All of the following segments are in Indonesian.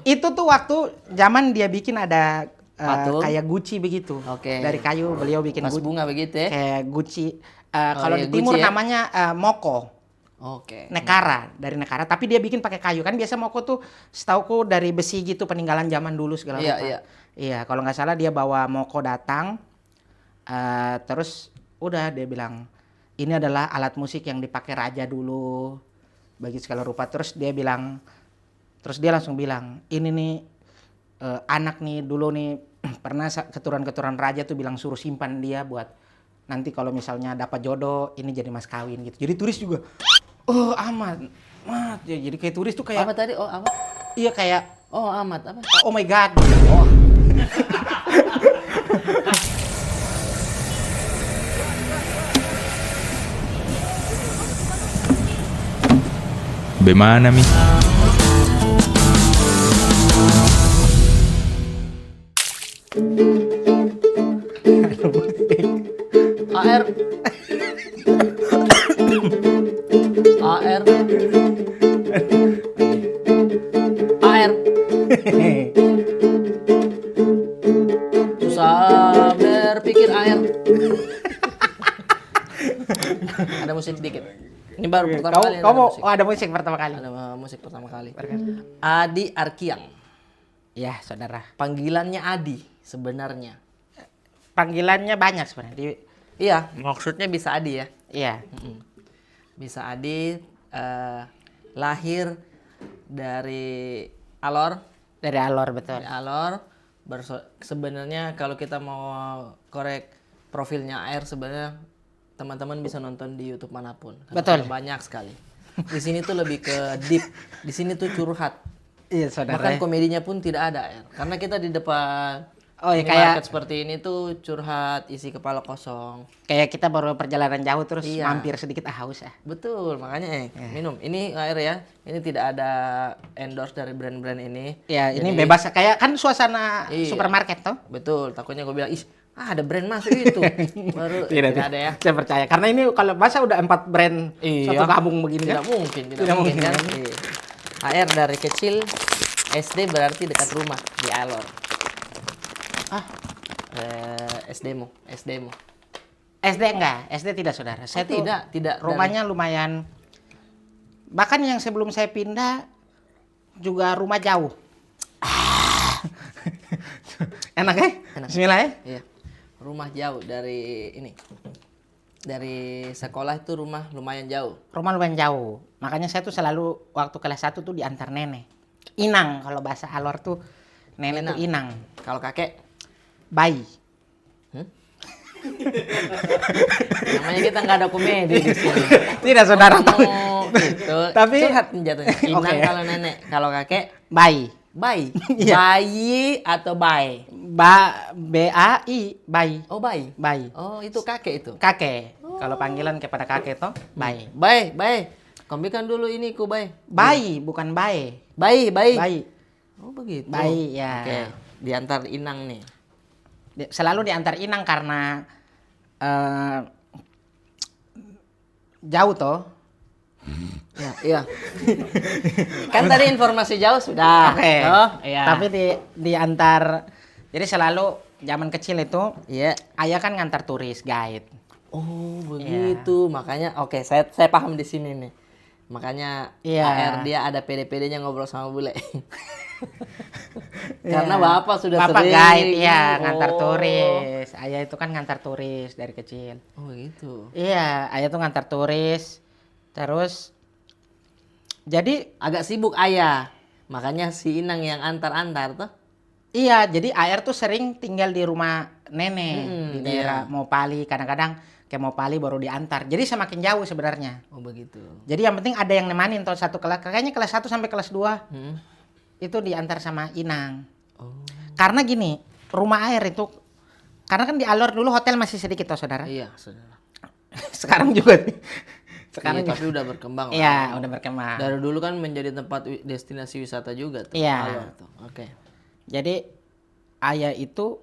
Itu tuh waktu zaman dia bikin ada Patung. kayak Gucci begitu. Oke. Dari kayu beliau bikin Vas Gucci. bunga begitu ya. Kayak Gucci. Oh, Kalau iya, di timur Gucci ya. namanya Moko. Oke. Nekara, dari Nekara. Tapi dia bikin pakai kayu. Kan biasa Moko tuh setauku dari besi gitu, peninggalan zaman dulu segala Iya, rupa. iya. Iya, kalau nggak salah dia bawa Moko datang. Terus udah dia bilang, ini adalah alat musik yang dipakai raja dulu. Bagi segala rupa. Terus dia langsung bilang, ini nih anak nih dulu nih pernah keturunan-keturunan raja tuh bilang suruh simpan dia buat nanti kalau misalnya dapat jodoh ini jadi mas kawin gitu. Jadi turis juga, oh amat, ya, jadi kayak turis tuh kayak, Apa tadi? Oh, apa? iya kayak, Oh, amat apa? oh my god. Oh. Bagaimana Mi? AR. AR. AR. Susah berpikir AR. Ada musik sedikit. Ini baru pertama kali ada Kamu, musik. oh ada musik pertama kali. Ada musik pertama kali. Adi Arkiang. Ya saudara, Panggilannya Adi sebenarnya. panggilannya banyak sebenarnya. Iya, maksudnya bisa Adi ya. Iya, Bisa Adi lahir dari Alor. dari Alor betul. Dari Alor. Sebenarnya kalau kita mau korek profilnya AR sebenarnya teman-teman bisa nonton di YouTube manapun. Karena Betul. ada banyak sekali. Di sini tuh lebih ke deep. Di sini tuh curhat. Iya saudara. Bahkan komedinya pun tidak ada AR. Karena kita di depan Oh iya, minimarket seperti ini tuh curhat, isi kepala kosong. kayak kita baru perjalanan jauh terus Iya. mampir sedikit haus ya. Betul, makanya minum. Ini air ya. Ini tidak ada endorse dari brand-brand ini. Ya, ini Jadi- bebas kayak kan suasana Iya. supermarket toh. Betul, takutnya gue bilang, ih, ada brand masuk itu. Baru tidak ada ya. Saya percaya karena ini kalau masa udah 4 brand Iya. satu gabung begini Tidak kan. mungkin, tidak, Tidak mungkin, mungkin, kan. kan? Iya. AR dari kecil SD berarti dekat rumah di Alor. SD-mu. SD enggak, SD tidak saudara. Saya tuh tidak. rumahnya lumayan. Bahkan yang sebelum saya pindah juga rumah jauh. Enak ya? Enak. Bismillah ya. Iya. Rumah jauh dari ini. Dari sekolah itu rumah lumayan jauh. Rumah lumayan jauh. Makanya saya tuh selalu waktu kelas 1 tuh diantar nenek. Inang kalau bahasa Alor tuh nenek tuh inang. Kalau kakek Bayi. namanya kita nggak ada komedi di sini. Tidak saudara. Kamu itu Tapi- curhat jatuhnya. Inang Oke. kalau nenek, kalau kakek Bayi. bayi. Iya. Bayi atau bayi? B-A-I, bayi. Oh bayi. Bayi. Oh itu kakek itu. Kakek. Kalau panggilan kepada kakek toh, bayi. Bayi, bayi. Ambilkan dulu ini ku bayi. Bayi, bukan bayi. Bayi, bayi. Bayi. Oh begitu. Bayi, ya. Oke. Diantar Inang nih. Selalu diantar inang karena jauh toh. Ya, iya. Kan tadi informasi jauh sudah. Oke. Oh, iya. Tapi diantar. Jadi selalu zaman kecil itu Iya. ayah kan ngantar turis, guide. Oh begitu, makanya oke saya paham di sini nih. Makanya Iya. AR dia ada pede-pedenya ngobrol sama bule. Karena bapak sudah Bapak sering. guide, iya, ngantar Oh. turis. Ayah itu kan ngantar turis dari kecil. Oh gitu. Iya, ayah tuh ngantar turis. Terus jadi Agak sibuk ayah. Makanya si Inang yang antar-antar tuh. iya, jadi AR tuh sering tinggal di rumah nenek di iya. daerah Mopali. Kadang-kadang ke Mopali baru diantar. Jadi semakin jauh sebenarnya. Oh begitu. Jadi yang penting ada yang nemanin tuh satu kelas. Kayaknya kelas 1 sampai kelas 2 Hmm. itu diantar sama Inang. Oh. Karena gini, rumah air itu karena kan di Alor dulu hotel masih sedikit toh saudara. Iya, saudara. Sekarang juga. Sekarang Iya, tapi udah berkembang. iya, lah. udah berkembang. Dari dulu kan menjadi tempat destinasi wisata juga tuh. Iya. Alor tuh. Oke. Jadi ayah itu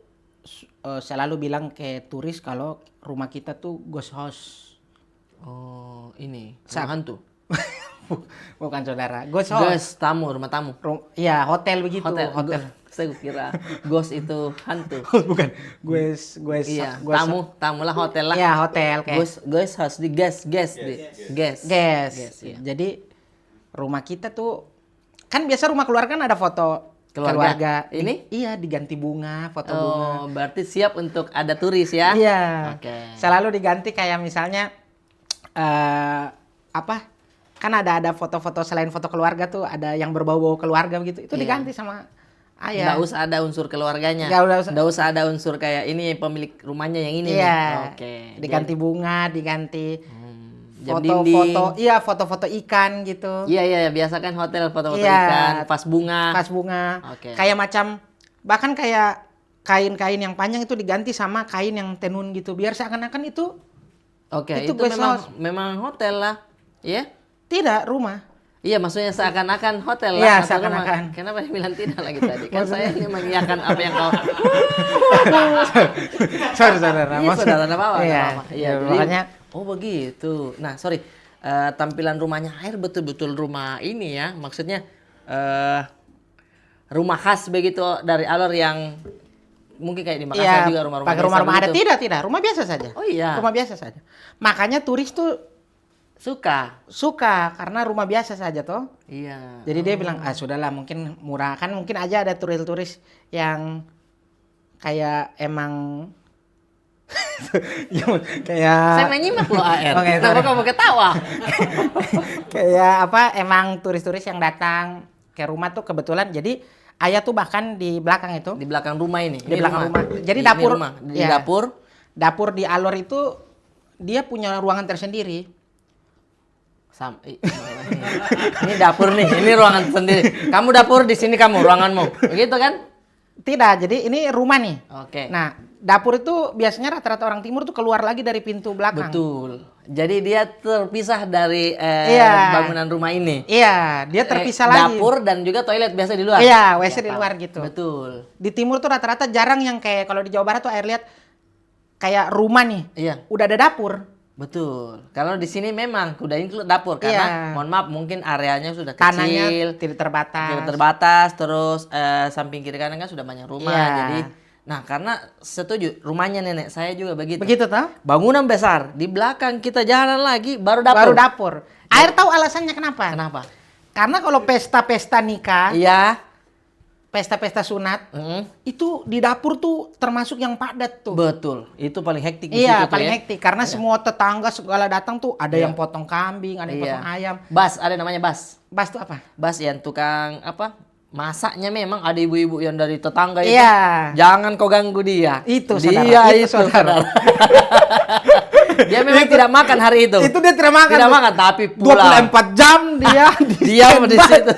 selalu bilang ke turis kalau rumah kita tuh ghost house. Oh, ini Sa- rumah hantu. Bukan saudara. Ghost house. Ghost tamu, rumah tamu. Iya, hotel begitu. Hotel. Hotel. Saya kira ghost itu hantu. Bukan. Ghost Iya, tamu lah, hotel lah. Iya, hotel kayak. Ghost house di guest. Gas. Iya. Jadi rumah kita tuh kan biasa rumah keluarga kan ada foto keluarga. Ini? Iya, diganti bunga, foto bunga. Oh, berarti siap untuk ada turis ya? Iya. Oke. Selalu diganti kayak misalnya apa? Kan ada foto-foto selain foto keluarga tuh ada yang berbau-bau keluarga begitu. Itu Iya. diganti sama ayah. Nggak usah ada unsur keluarganya. Nggak usah. ada unsur kayak ini pemilik rumahnya yang ini Iya. nih. Oke. Diganti bunga, diganti Jam dinding. foto-foto, iya foto-foto ikan gitu. Iya, biasa kan hotel foto-foto Iya. ikan, vas bunga. Vas bunga. Oke. Kayak macam bahkan kayak kain-kain yang panjang itu diganti sama kain yang tenun gitu biar seakan-akan itu Oke, itu itu guest house. memang hotel lah. Iya? tidak rumah. Iya, maksudnya seakan-akan hotel Iya, lah. atau rumah. seakan-akan. Kenapa bilang tidak lagi tadi? Kan saya ini mengiyakan apa yang kau. Sorry, saudara. Iya, saudara, nggak apa-apa. Iya, nggak apa-apa. Iya, jadi, makanya oh begitu. Nah, sorry. Tampilan rumahnya Air betul-betul rumah ini ya. Maksudnya rumah khas begitu dari Alor yang mungkin kayak di Makassar juga rumah-rumah pakai desa rumah-rumah ada begitu. tidak, rumah biasa saja. Oh iya. Rumah biasa saja. Makanya turis tuh suka karena rumah biasa saja toh. Iya. Jadi dia bilang, sudahlah mungkin murah. Kan mungkin aja ada turis-turis yang kayak emang kayak Saya menyimak loh AR. Oke, Kenapa sorry. kamu ketawa? kayak apa emang turis-turis yang datang ke rumah tuh kebetulan jadi ayah tuh bahkan di belakang itu Di belakang rumah ini. di belakang rumah. Jadi Ini dapur rumah. Di ya, dapur di Alor itu dia punya ruangan tersendiri. Ini dapur nih, ini ruangan sendiri. Kamu dapur di sini kamu ruanganmu. Begitu kan? Tidak, jadi ini rumah nih. Oke. Nah, dapur itu biasanya rata-rata orang timur tuh keluar lagi dari pintu belakang. Betul. Jadi dia terpisah dari Iya. bangunan rumah ini. Iya, dia terpisah lagi. Dapur dan juga toilet biasa di luar. Iya, WC Ya, di tahu. luar gitu. Betul. Di timur tuh rata-rata jarang yang kayak kalau di Jawa Barat tuh air lihat kayak rumah nih. Iya. Udah ada dapur. Betul. Kalau di sini memang udah include dapur karena Iya. mohon maaf mungkin areanya sudah Tanahnya kecil, tidak terbatas. tidak terbatas, terus samping kiri kanan kan sudah banyak rumah. Iya. Jadi nah, karena setuju rumahnya nenek saya juga begitu. Begitu toh? Bangunan besar, di belakang kita jalan lagi baru dapur. Baru dapur. Air tahu alasannya kenapa? Kenapa? Karena kalau pesta-pesta nikah, Iya. pesta-pesta sunat, Mm. itu di dapur tuh termasuk yang padat tuh. Betul. Itu paling hektik di Iya, situ tuh paling ya. hektik karena semua tetangga segala datang tuh ada Iya. yang potong kambing, ada yang Iya. potong ayam. Bas, ada namanya Bas. Bas tuh apa? Bas yang tukang apa? Masaknya memang ada ibu-ibu yang dari tetangga itu. Iya. Jangan kau ganggu dia. Itu, dia saudara. itu, Saudara. Dia memang tidak makan hari itu. Itu dia tidak makan. Tidak tuh. makan tapi pulang. 24 jam dia Diam di situ.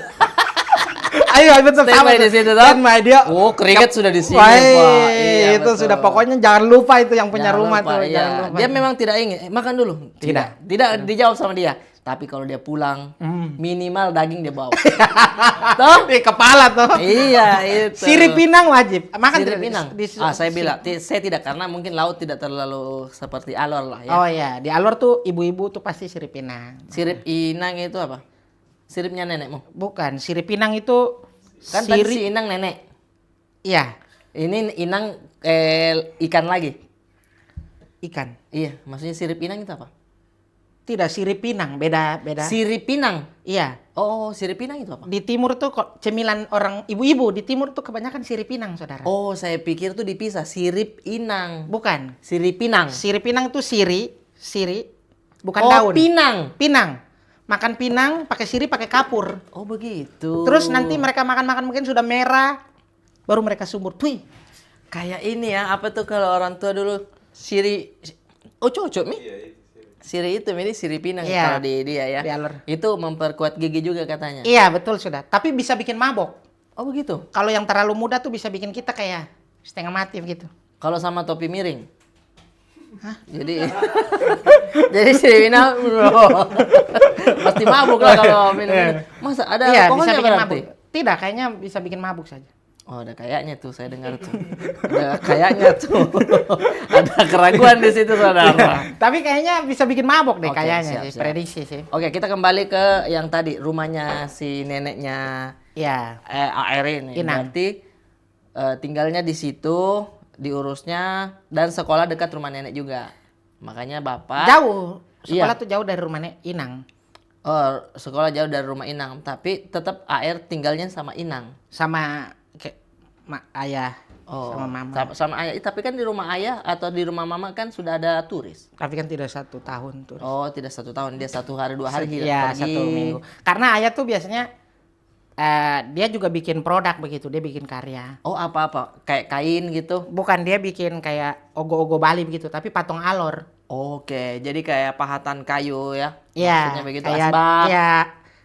Ayo betul Standby di situ toh. Standby dia. Oh, keringet sudah di sini, Wah, Pak. Iya, itu betul. sudah pokoknya jangan lupa itu yang punya Jangan rumah lupa, tuh, iya. jangan lupa. Dia memang tidak ingin makan dulu. Tidak dijawab sama dia. Tapi kalau dia pulang, minimal daging dia bawa. Toh? di kepala tuh. Iya, itu. Sirip pinang wajib. Makan Sirip tidak? pinang. Saya bilang, saya tidak karena mungkin laut tidak terlalu seperti Alor lah ya. Oh iya, di Alor tuh ibu-ibu tuh pasti sirip pinang. Sirip inang itu apa? Siripnya nenekmu. Bukan, sirip pinang itu Kan tadi sirip. si inang nenek. Iya, Ini inang ikan lagi. ikan. Iya, maksudnya sirip inang itu apa? Tidak, sirip pinang, beda. Sirip pinang. Iya. Oh, sirip pinang itu apa? Di timur tuh kok cemilan orang ibu-ibu di timur tuh kebanyakan sirip pinang, Saudara. Oh, saya pikir tuh dipisah. Sirip inang. Bukan. Sirip pinang. Sirip pinang tuh siri, bukan Oh, daun. pinang. Pinang. Makan pinang pakai sirip, pakai kapur. Oh, begitu. Terus nanti mereka makan mungkin sudah merah, baru mereka sumur. Tuh, Kayak ini ya, apa tuh kalau orang tua dulu oh cocok Mi. Siri itu ini sirip pinang Iya. kalau di dia ya. Di Alor. Itu memperkuat gigi juga katanya. iya betul sudah. Tapi bisa bikin mabok. Oh, begitu. Kalau yang terlalu muda tuh bisa bikin kita kayak setengah mati gitu. Kalau sama topi miring. Hah? Jadi jadi sirip pinang pasti mabuk lah kalau minum. Masa ada iya, bisa alkoholnya bikin berarti? mabuk. Tidak, kayaknya bisa bikin mabuk saja. Oh, ada kayaknya tuh, saya dengar tuh. Ada kayaknya tuh. Ada keraguan di situ, saudara. Tapi kayaknya bisa bikin mabok deh Oke, kayaknya siap, sih, siap. prediksi sih. Oke, kita kembali ke yang tadi, rumahnya si neneknya Iya. AR ini. Inang. Berarti tinggalnya di situ, diurusnya, dan sekolah dekat rumah nenek juga. Makanya bapak... Jauh. Sekolah Iya. tuh jauh dari rumah Inang. Oh, sekolah jauh dari rumah Inang. Tapi tetap AR tinggalnya sama Inang. Sama ayah. Oh, Sama mama. sama ayah. Tapi kan di rumah ayah atau di rumah mama kan sudah ada turis. Tapi kan tidak 1 tahun tuh. Oh, tidak 1 tahun. Dia 1 hari 2 hari Iya, pergi. 1 minggu. Karena ayah tuh biasanya dia juga bikin produk begitu, dia bikin karya. Oh, apa-apa? Kayak kain gitu? Bukan, dia bikin kayak ogo-ogo Bali begitu, tapi patung alor. Oke, jadi kayak pahatan kayu ya? Iya. Maksudnya begitu, Kayak, asbak? iya.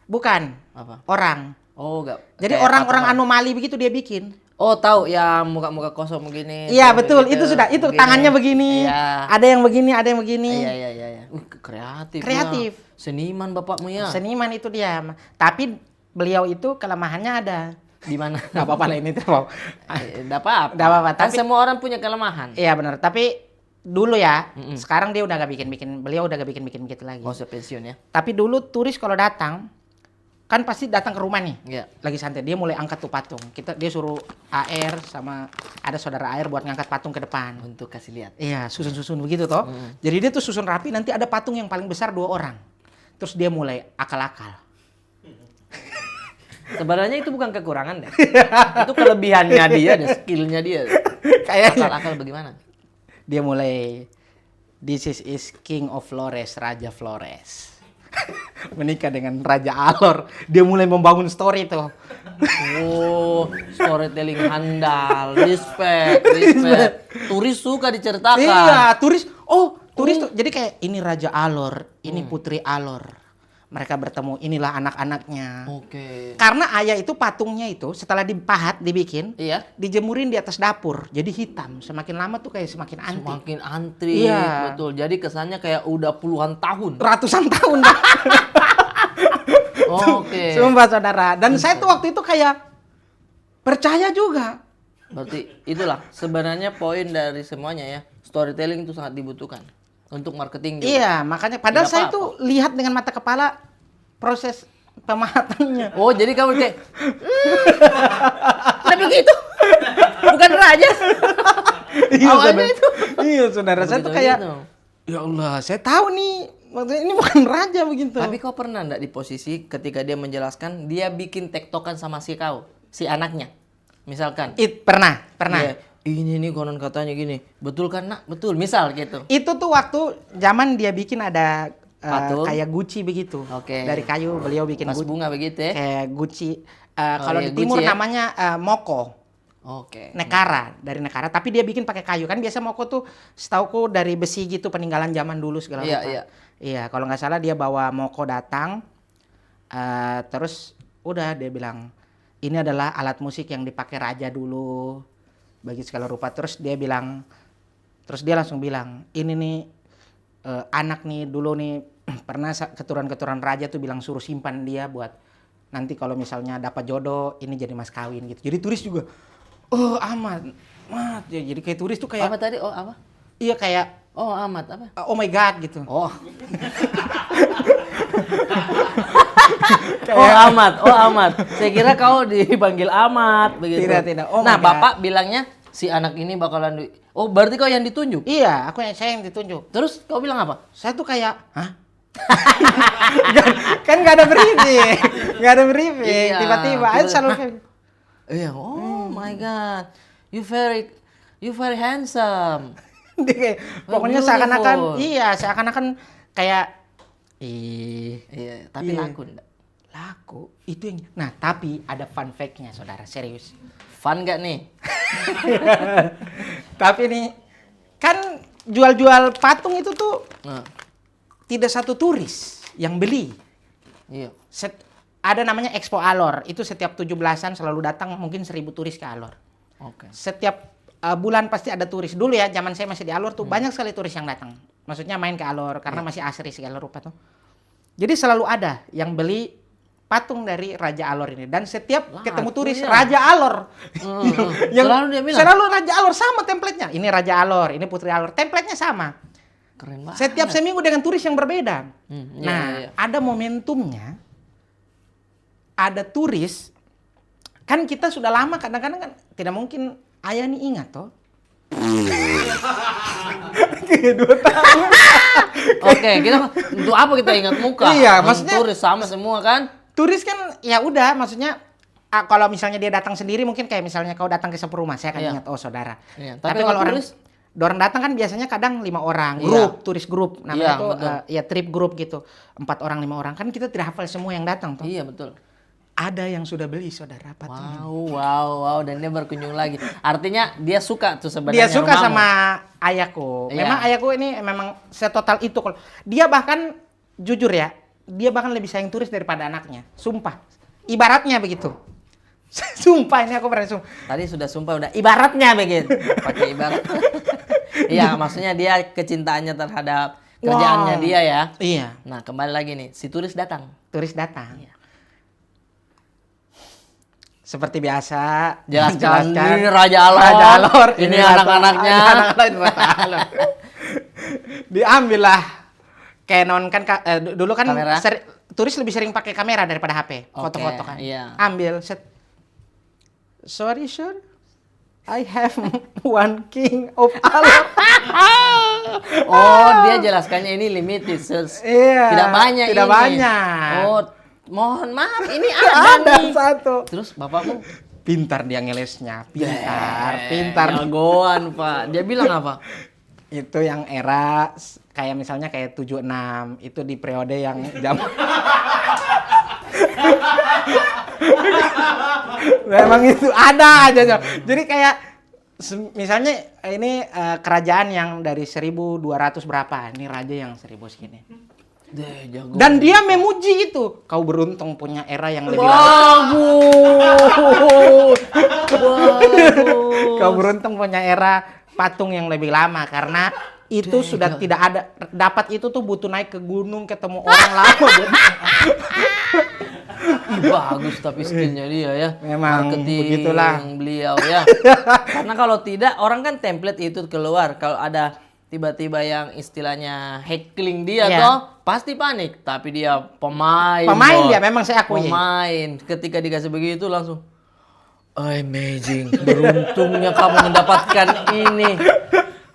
Bukan, Apa? orang. Oh, enggak. Jadi kayak orang-orang patung- anomali begitu dia bikin. Oh, tahu ya, muka-muka kosong begini. Iya, terus betul. begitu, Itu sudah. Itu begini. tangannya begini. Iya. Ada yang begini, ada yang begini. Iya. Kreatif. Kreatif. Ya. Seniman bapakmu ya. Seniman itu dia. Tapi beliau itu kelemahannya ada. Di mana? Gak apa-apa lah ini tuh. Enggak apa-apa. Nggak apa-apa, Kan tapi- semua orang punya kelemahan. Iya benar. Tapi dulu ya, sekarang dia udah gak bikin-bikin. Beliau udah gak bikin-bikin gitu lagi. Mau pensiun ya? Tapi dulu turis kalau datang, kan pasti datang ke rumah nih. Iya. Lagi santai, dia mulai angkat tuh patung. Dia suruh AR sama ada saudara AR buat ngangkat patung ke depan. Untuk kasih lihat. Iya, susun-susun begitu toh. Jadi dia tuh susun rapi, nanti ada patung yang paling besar 2 orang. Terus dia mulai akal-akal. Sebenarnya itu bukan kekurangan deh. Itu kelebihannya dia, deh, skillnya dia. Kayaknya Akal-akal bagaimana? dia mulai this is King of Flores, Raja Flores. Menikah dengan Raja Alor. Dia mulai membangun story tuh. Oh, storytelling handal, respect. Turis suka diceritakan. Iya, turis. Oh, turis tuh. Jadi kayak ini Raja Alor, ini Putri Alor. Mereka bertemu, inilah anak-anaknya. Oke. Karena ayah itu patungnya itu setelah dipahat, dibikin, Iya. dijemurin di atas dapur. Jadi hitam. Semakin lama tuh kayak semakin antik. Semakin antri, Iya. betul. Jadi kesannya kayak udah puluhan tahun. Ratusan tahun. Oke. Sumpah saudara. Dan saya tuh waktu itu kayak percaya juga. Berarti itulah sebenarnya poin dari semuanya ya. Storytelling itu sangat dibutuhkan untuk marketing juga. Iya, makanya padahal Tidak saya apa-apa. tuh lihat dengan mata kepala proses pemahatannya. Oh, jadi kamu kayak nah begitu. Bukan raja. Iya, Awalnya saudara. itu. Iya, saudara. Saya tuh kayak Begitu. ya Allah, saya tahu nih. Maksudnya ini bukan raja begitu. Tapi kau pernah enggak di posisi ketika dia menjelaskan dia bikin tektokan sama si anaknya? Misalkan Pernah. dia, ini nih konon katanya gini. Betul kan, Nak? Betul. Misal gitu. Itu tuh waktu zaman dia bikin ada Patung. kayak Gucci begitu. Oke. Dari kayu beliau bikin Mas bunga begitu ya. kayak Gucci. Kalau iya, di timur Gucci ya. namanya Moko. Oke. Nekara, dari Nekara, tapi dia bikin pakai kayu. Kan biasa Moko tuh setauku dari besi gitu, peninggalan zaman dulu segala Iya, rupa. iya. Iya, kalau nggak salah dia bawa Moko datang, terus udah dia bilang ini adalah alat musik yang dipakai raja dulu bagi segala rupa. Terus dia langsung bilang ini nih anak nih dulu nih pernah keturunan-keturunan raja tuh bilang suruh simpan dia buat nanti kalau misalnya dapat jodoh ini jadi mas kawin gitu. Jadi turis juga oh amat ya, jadi kayak turis tuh kayak Apa tadi? Oh, apa? iya kayak Oh, amat apa? oh my god gitu. Oh. Oh, amat. Oh, amat. Saya kira kau dipanggil amat begitu. Tidak. Oh nah, my God. Bapak bilangnya si anak ini bakalan Oh, berarti kau yang ditunjuk. Iya, saya yang ditunjuk. Terus kau bilang apa? Saya tuh kayak, hah? Kan nggak ada briefing, nggak ada briefing. Iya, Tiba-tiba, tiba- aja selalu kayak, Iya, oh my god. You very handsome. dia kayak, Oh, pokoknya beautiful. seakan-akan kayak, ih, Iya, tapi Iya. laku enggak? laku. Itu yang, nah tapi ada fun fact-nya saudara, serius. Fun gak nih? Tapi nih, kan jual-jual patung itu tuh Nah, tidak satu turis yang beli. iya. Ada namanya Expo Alor, itu setiap 17-an selalu datang mungkin 1.000 turis ke Alor. Oke. Setiap bulan pasti ada turis. Dulu ya, zaman saya masih di Alor tuh banyak sekali turis yang datang. Maksudnya main ke Alor karena masih asri segala rupa tuh. Jadi selalu ada yang beli patung dari Raja Alor ini. Dan setiap Laku ketemu turis ya. Raja Alor, Selalu dia bilang. selalu Raja Alor sama template-nya. Ini Raja Alor, ini Putri Alor, template-nya sama. Keren banget. Setiap seminggu dengan turis yang berbeda. Iya, Nah, iya. ada momentumnya. Ada turis, kan kita sudah lama kadang-kadang kan tidak mungkin ayah nih ingat toh. 2 tahun. Oke, kita untuk apa kita ingat muka? Iya, maksudnya- turis sama semua kan? Turis kan ya udah, maksudnya kalau misalnya dia datang sendiri mungkin kayak misalnya kau datang ke sebuah rumah, saya akan Iya. ingat oh saudara. Iya, Tapi tapi kalau kalau orang turis- orang datang kan biasanya kadang 5 orang, Iya. turis grup, Iya, namanya tuh betul. ya trip grup gitu, 4 orang 5 orang kan kita tidak hafal semua yang datang toh. Iya betul. Ada yang sudah beli saudara patungnya. Wow, dan dia berkunjung lagi. Artinya dia suka tuh Dia sebenarnya. suka rumahmu. sama ayahku. Iya. Memang ayahku ini memang setotal itu kalau dia bahkan jujur ya, dia bahkan lebih sayang turis daripada anaknya. Sumpah. Ibaratnya begitu. Sumpah ini aku berani sumpah. Tadi sudah sumpah udah ibaratnya begitu. Pakai ibarat. Iya, maksudnya dia kecintaannya terhadap kerjaannya Wow. dia ya. Iya, Nah, kembali lagi nih, si turis datang. turis datang. Iya. Seperti biasa, Jelaskan, menjelaskan. ini Raja Alor, Raja Alor, ini Raja- anak-anaknya. ini anak-anak Raja Alor. Diambillah Canon kan dulu kan Kamera. turis lebih sering pakai kamera daripada HP, Oke, foto-foto kan. iya. Ambil set. Sorry sir, I have one king of Alor. Oh, dia jelaskannya ini limited. Iya, Tidak banyak tidak ini. banyak. Oh, mohon maaf, ini ada Ada nih. satu. Terus bapakmu Pintar dia ngelesnya, pintar. jagoan, Pak. Dia bilang apa? Itu yang era kayak misalnya kayak 76 itu di periode yang jam memang itu ada aja Jo. Jadi kayak misalnya ini kerajaan yang dari 1200 berapa, ini raja yang 1000 segini. Deh, jago. Dan dia memuji itu. Kau beruntung punya era yang lebih lama. Bagus. Bagus. Kau beruntung punya era patung yang lebih lama karena itu sudah tidak ada, dapat itu tuh butuh naik ke gunung ketemu orang lama. Bagus tapi skillnya dia ya. Memang Marketing begitulah. beliau ya. Karena kalau tidak orang kan template itu keluar. Kalau ada tiba-tiba yang istilahnya heckling dia Iya. toh pasti panik. Tapi dia pemain. Pemain Bos. dia, memang saya akui. Pemain. Ketika dikasih begitu langsung amazing. Beruntungnya kamu mendapatkan ini.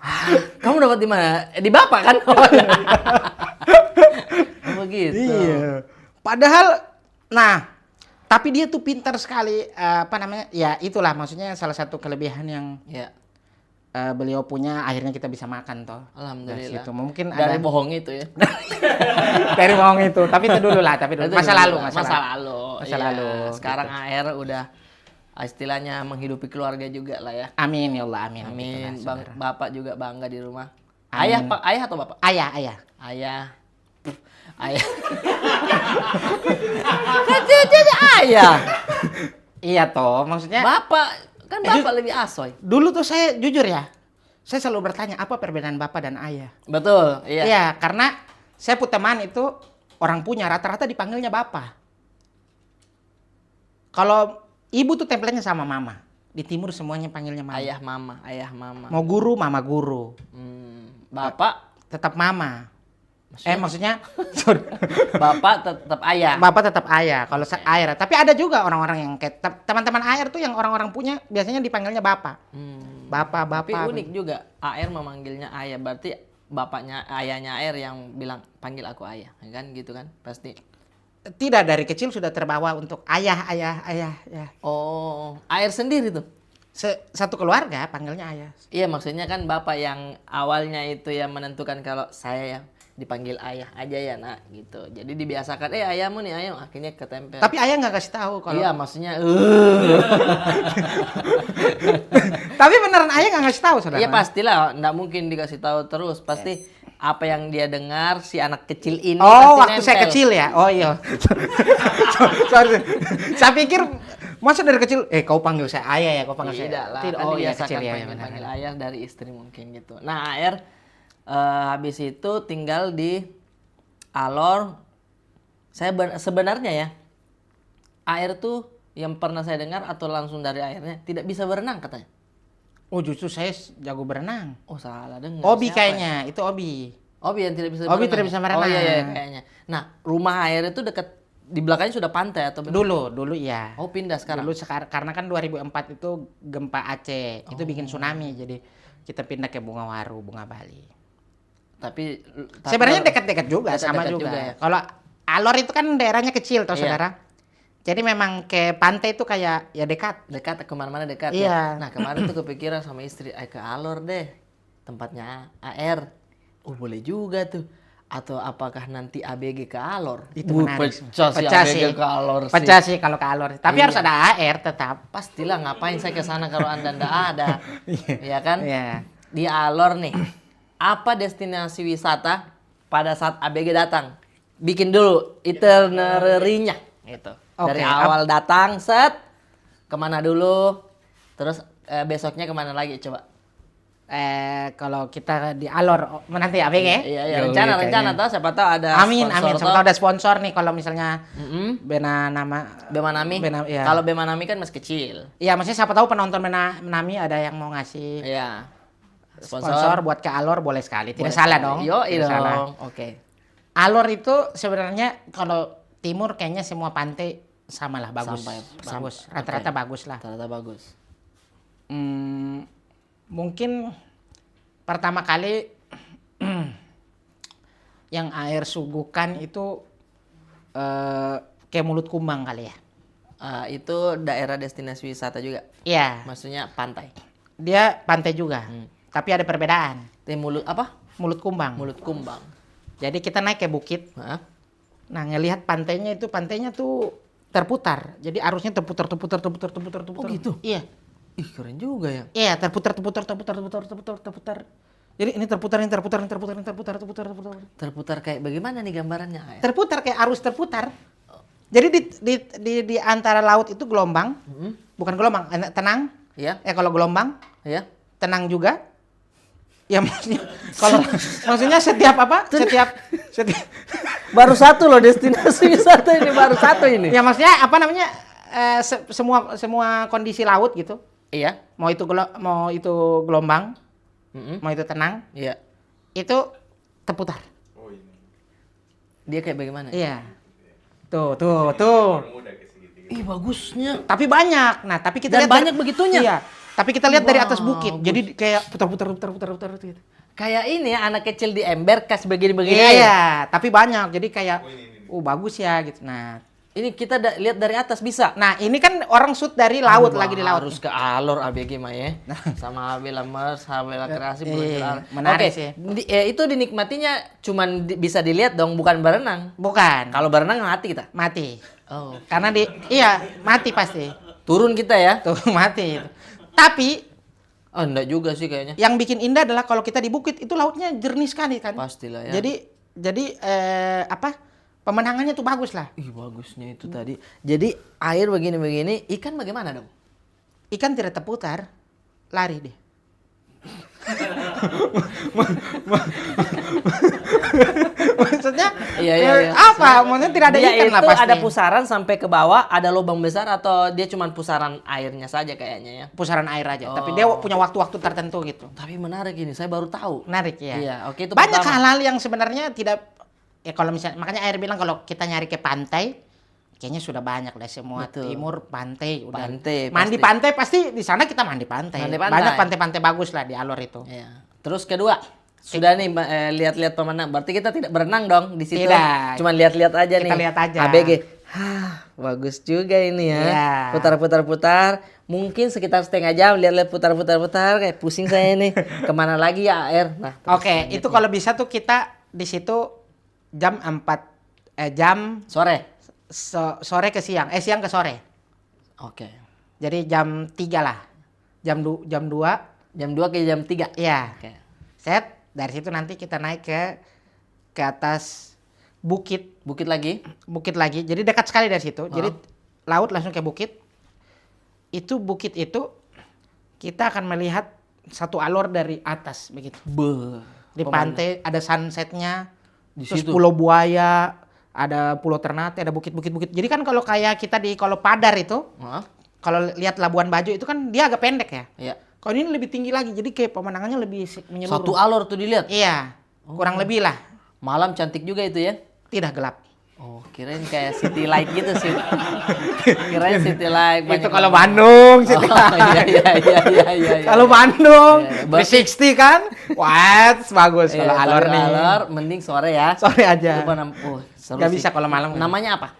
Ah, kamu dapat di mana? Di bapak kan? Oh, begitu. Iya. Padahal, nah, tapi dia tuh pintar sekali, apa namanya? Ya itulah maksudnya salah satu kelebihan yang Ya. beliau punya. Akhirnya kita bisa makan toh. Dari Alhamdulillah. situ. Mungkin Dari ada bohong itu ya. dari bohong itu. Tapi itu dulu lah. Tapi dulu. Itu Masa dulu lalu. lah, Masa lalu. Masa Iya, lalu, sekarang AR udah istilahnya menghidupi keluarga juga lah ya. Amin ya Allah. Amin. Amin. Begitulah, saudara. Bapak juga bangga di rumah. Amin. Ayah atau bapak? Ayah, ayah. Ayah. Ayah. Jadi ayah. Iya toh. Maksudnya Bapak kan bapak lebih asoy. dulu tuh saya jujur ya. Saya selalu bertanya apa perbedaan bapak dan ayah. Betul, iya. Iya, karena saya punya teman itu orang punya rata-rata dipanggilnya bapak. Kalau ibu tuh template-nya sama mama. Di timur semuanya panggilnya mama. Ayah mama, ayah mama. Mau guru, mama guru. Bapak, Tetap mama. Maksudnya sorry. bapak tetap ayah. Bapak tetap ayah. Kalau ayah, tapi ada juga orang-orang yang kayak teman-teman ayah tuh yang orang-orang punya biasanya dipanggilnya bapak. Bapak. Tapi unik juga, AR memanggilnya ayah. Berarti bapaknya, ayahnya AR yang bilang panggil aku ayah, kan gitu kan? Pasti. Tidak, dari kecil sudah terbawa untuk ayah ya. Oh, AR sendiri tuh. Satu keluarga panggilnya ayah. Iya, maksudnya kan bapak yang awalnya itu yang menentukan kalau saya yang dipanggil ayah aja ya nak gitu. Jadi dibiasakan, ayahmu nih ayah, akhirnya ketempel. Tapi ayah nggak kasih tahu kalau. Iya, maksudnya Tapi beneran ayah nggak ngasih tahu saudara. iya pastilah, nggak mungkin dikasih tahu terus. Pasti apa yang dia dengar si anak kecil ini Oh, pasti waktu saya nempel. kecil ya. Oh iya. Sorry. Saya pikir masa dari kecil kau panggil saya ayah ya, kau panggil Tidak saya. lah, Tidak. kan Oh iya dibiasakan kecil ya. panggil ayah dari istri mungkin gitu. Nah, AR habis itu tinggal di Alor. Saya sebenarnya ya, air tuh yang pernah saya dengar atau langsung dari airnya tidak bisa berenang katanya. Oh justru saya jago berenang. Oh salah dengar. Obi Siapa ya? kayaknya, itu Obi. Obi yang tidak bisa Obi berenang. tidak bisa berenang. Oh iya kayaknya. Nah, rumah air itu dekat di belakangnya sudah pantai atau benar? Dulu ya. Oh, pindah sekarang. Dulu karena kan 2004 itu gempa Aceh, itu bikin Oh. tsunami, jadi kita pindah ke Bunga Waru, Bunga Bali. Tapi Sebenarnya dekat-dekat juga, sama dekat-dekat juga. juga ya? Kalau Alor itu kan daerahnya kecil, toh Iya. saudara. Jadi memang ke pantai itu kayak ya dekat. dekat kemana-mana dekat Iya. ya. Nah kemarin tuh kepikiran sama istri, ke Alor deh, tempatnya AR. Oh boleh juga tuh. Atau apakah nanti ABG ke Alor? Itu menarik. Pecah sih ABG ke Alor sih. Pecah sih kalau ke Alor. Tapi Iya. harus ada AR tetap. Pastilah, ngapain saya ke sana kalau anda ndak ada, ya kan? Iya. Di Alor nih, apa destinasi wisata pada saat ABG datang? Bikin dulu itinerary-nya, gitu. Oke, Dari awal datang, set, kemana dulu, terus besoknya kemana lagi, coba. Kalau kita di Alor nanti ABG ya? Iya, rencana toh, siapa tahu ada Amin, sponsor amin. toh. Siapa tahu ada sponsor nih kalau misalnya Mm-mm. Bena nama Bemanami. Iya. Kalau Bemanami kan masih kecil. Iya, maksudnya siapa tahu penonton Menami ada yang mau ngasih Iya. sponsor buat ke Alor boleh sekali. Tidak Boleh salah sekali. dong. Yo, Tidak salah. dong. Oke. Alor itu sebenarnya kalau timur kayaknya semua pantai sama lah, bagus. Bagus. Rata-rata oke. bagus lah. Rata-rata bagus. Mungkin pertama kali yang air suguhkan itu kayak Mulut Kumbang kali ya. Itu daerah destinasi wisata juga. Iya, Maksudnya pantai. dia pantai juga. Tapi ada perbedaan. Mulut apa? Mulut Kumbang. Mulut kumbang. Jadi kita naik ke bukit. Hah? Nah, ngelihat pantainya tuh terputar. Jadi arusnya terputar. Oh, gitu? Iya. Ih, keren juga ya. Iya, terputar. Jadi ini terputar. Terputar kayak bagaimana nih gambarannya? Ya? Terputar kayak arus terputar. Jadi di antara laut itu gelombang, bukan gelombang, tenang. Iya, Kalau gelombang, iya. tenang juga. Ya maksudnya setiap Baru satu loh destinasi wisata ini, baru satu ini. ya maksudnya apa namanya semua kondisi laut gitu. Iya. Mau itu gelombang, Mm-mm. mau itu tenang, Iya. itu terputar. Dia kayak bagaimana? Iya. Tuh. Ih, bagusnya. Tapi banyak. Nah, tapi kita Dan lihat banyak begitunya? Iya. Tapi kita lihat dari atas Wow, bukit. Jadi kayak putar gitu. Kayak ini ya, anak kecil di ember kas begini-begini aja. Iya, tapi banyak. Jadi kayak bagus ya gitu. Nah, Ini kita lihat dari atas bisa. ini kan orang shoot dari laut, lagi di laut. Harus ke Alor ABG mah ya. Sama Abela Mers, Abela Kreasi, Iya, Oke, menarik sih. Itu dinikmatinya cuman bisa dilihat dong, bukan berenang. Bukan, Kalau berenang mati kita. mati. Oh. Karena mati pasti. Turun kita ya. Tuh, mati. Tapi Oh, enggak juga sih kayaknya. yang bikin indah adalah kalau kita di bukit itu lautnya jernih sekali kan. Pastilah ya. Jadi pemandangannya tuh bagus lah. Ih, bagusnya itu tadi. Jadi air begini-begini, ikan bagaimana dong? Ikan tidak terputar, lari deh. Maksudnya Iya. apa? Maksudnya tidak ada Dia ikan lah itu pasti. ada pusaran sampai ke bawah, ada lubang besar atau dia cuma pusaran airnya saja kayaknya ya? Pusaran air aja. Tapi Oh. dia punya waktu-waktu tertentu gitu. Tapi menarik ini, saya baru tahu. Menarik ya. Iya, oke, itu banyak pertama. hal-hal yang sebenarnya tidak kalau misalnya makanya air bilang kalau kita nyari ke pantai kayaknya sudah banyak lah semua. Betul. Timur pantai udah. Pantai, Mandi pasti. pantai pasti di sana kita mandi pantai. Mandi pantai. Banyak pantai-pantai bagus lah di Alor itu. Iya. Terus kedua, sudah nih lihat-lihat pemandangan. Berarti kita tidak berenang dong di situ. Tidak. Cuma lihat-lihat aja Kita nih. lihat aja. ABG. Bagus juga ini ya. Iya. Putar-putar-putar. Mungkin sekitar setengah jam lihat-lihat putar-putar-putar kayak pusing saya nih. Kemana lagi ya air? Nah, terus Oke, itu kalau bisa tuh kita di situ jam 4 jam sore. sore ke siang, siang ke sore. Oke. Jadi jam 3 lah. Jam 2. Jam 2 ke jam 3. Iya. Oke. Set, dari situ nanti kita naik ke atas bukit Bukit lagi. Jadi dekat sekali dari situ. Jadi laut langsung ke bukit. Bukit itu kita akan melihat satu alur dari atas begitu. Beuh. Di pantai ada sunsetnya. Di Terus situ? Pulau Buaya, ada Pulau Ternate, ada bukit-bukit. Jadi kan kalau kayak kita kalau Padar itu, Hah? kalau lihat Labuan Bajo itu kan dia agak pendek ya. Iya. Kalau ini lebih tinggi lagi, jadi kayak pemandangannya lebih menyeluruh. Satu alur tuh dilihat. Iya, kurang lebih lah. Malam cantik juga itu ya. Tidak gelap. Oh, kirain kayak city light gitu sih. Kirain city light. Itu banyak kalau lampu. Bandung sih. Oh, iya. Kalau Bandung, Iya, berarti- 360 kan, wah bagus. Iya, Kalau alor nih, alor mending sore ya. sore aja. Lupa seru Nggak sih. bisa kalau malam. Namanya apa?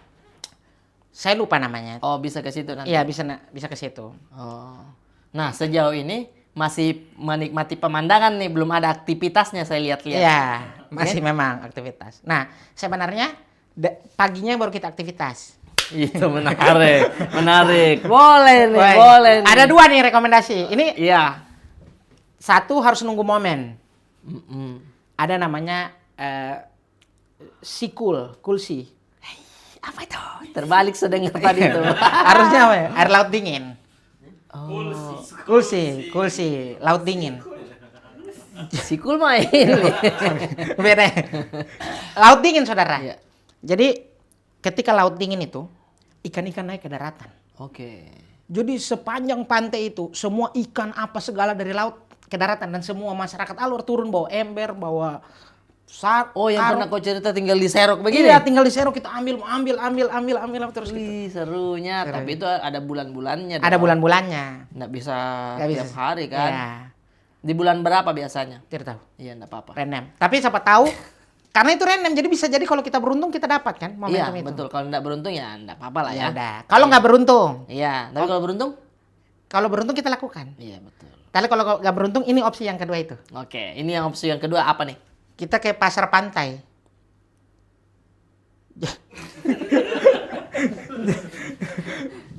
Saya lupa namanya. Oh, bisa ke situ nanti. Iya bisa ke situ. Oh. Nah, sejauh ini masih menikmati pemandangan nih, belum ada aktivitasnya saya lihat-lihat. Iya, masih memang aktivitas. Nah, sebenarnya paginya baru kita aktivitas. Itu menarik. Boleh nih, boleh nih. Ada 2 nih rekomendasi. Ini Iya. satu harus nunggu momen. Mm-mm. Ada namanya kulsi. Apa itu? Terbalik sedengar tadi itu. Harusnya apa ya? Air laut dingin. Oh, Kulsi, laut dingin. sikul mah ini. Beda. Laut dingin, saudara. Iya. Jadi ketika laut dingin itu, ikan-ikan naik ke daratan. Oke. Jadi sepanjang pantai itu, semua ikan apa segala dari laut ke daratan. Dan semua masyarakat alur turun bawa ember, bawa Oh, yang karung. pernah kau cerita tinggal di Serok begini? Iya, tinggal di serok kita ambil terus gitu. Wih, serunya. Seru. Tapi itu ada bulan-bulannya. Ada dong. bulan-bulannya. Nggak bisa Nggak bisa. tiap hari kan? Iya, Di bulan berapa biasanya? tidak tahu. Iya, nggak apa-apa. Random. Tapi siapa tahu karena itu random, jadi bisa jadi kalau kita beruntung kita dapat kan Iya, momentum itu. betul. Kalau nggak beruntung ya nggak apa-apa lah Ya ya. udah. Kalau nggak beruntung, Iya, tapi kalau beruntung? kita lakukan. Iya, betul. Tapi kalau nggak beruntung, ini opsi yang kedua itu. Oke, ini yang opsi yang kedua apa nih? Kita ke pasar pantai.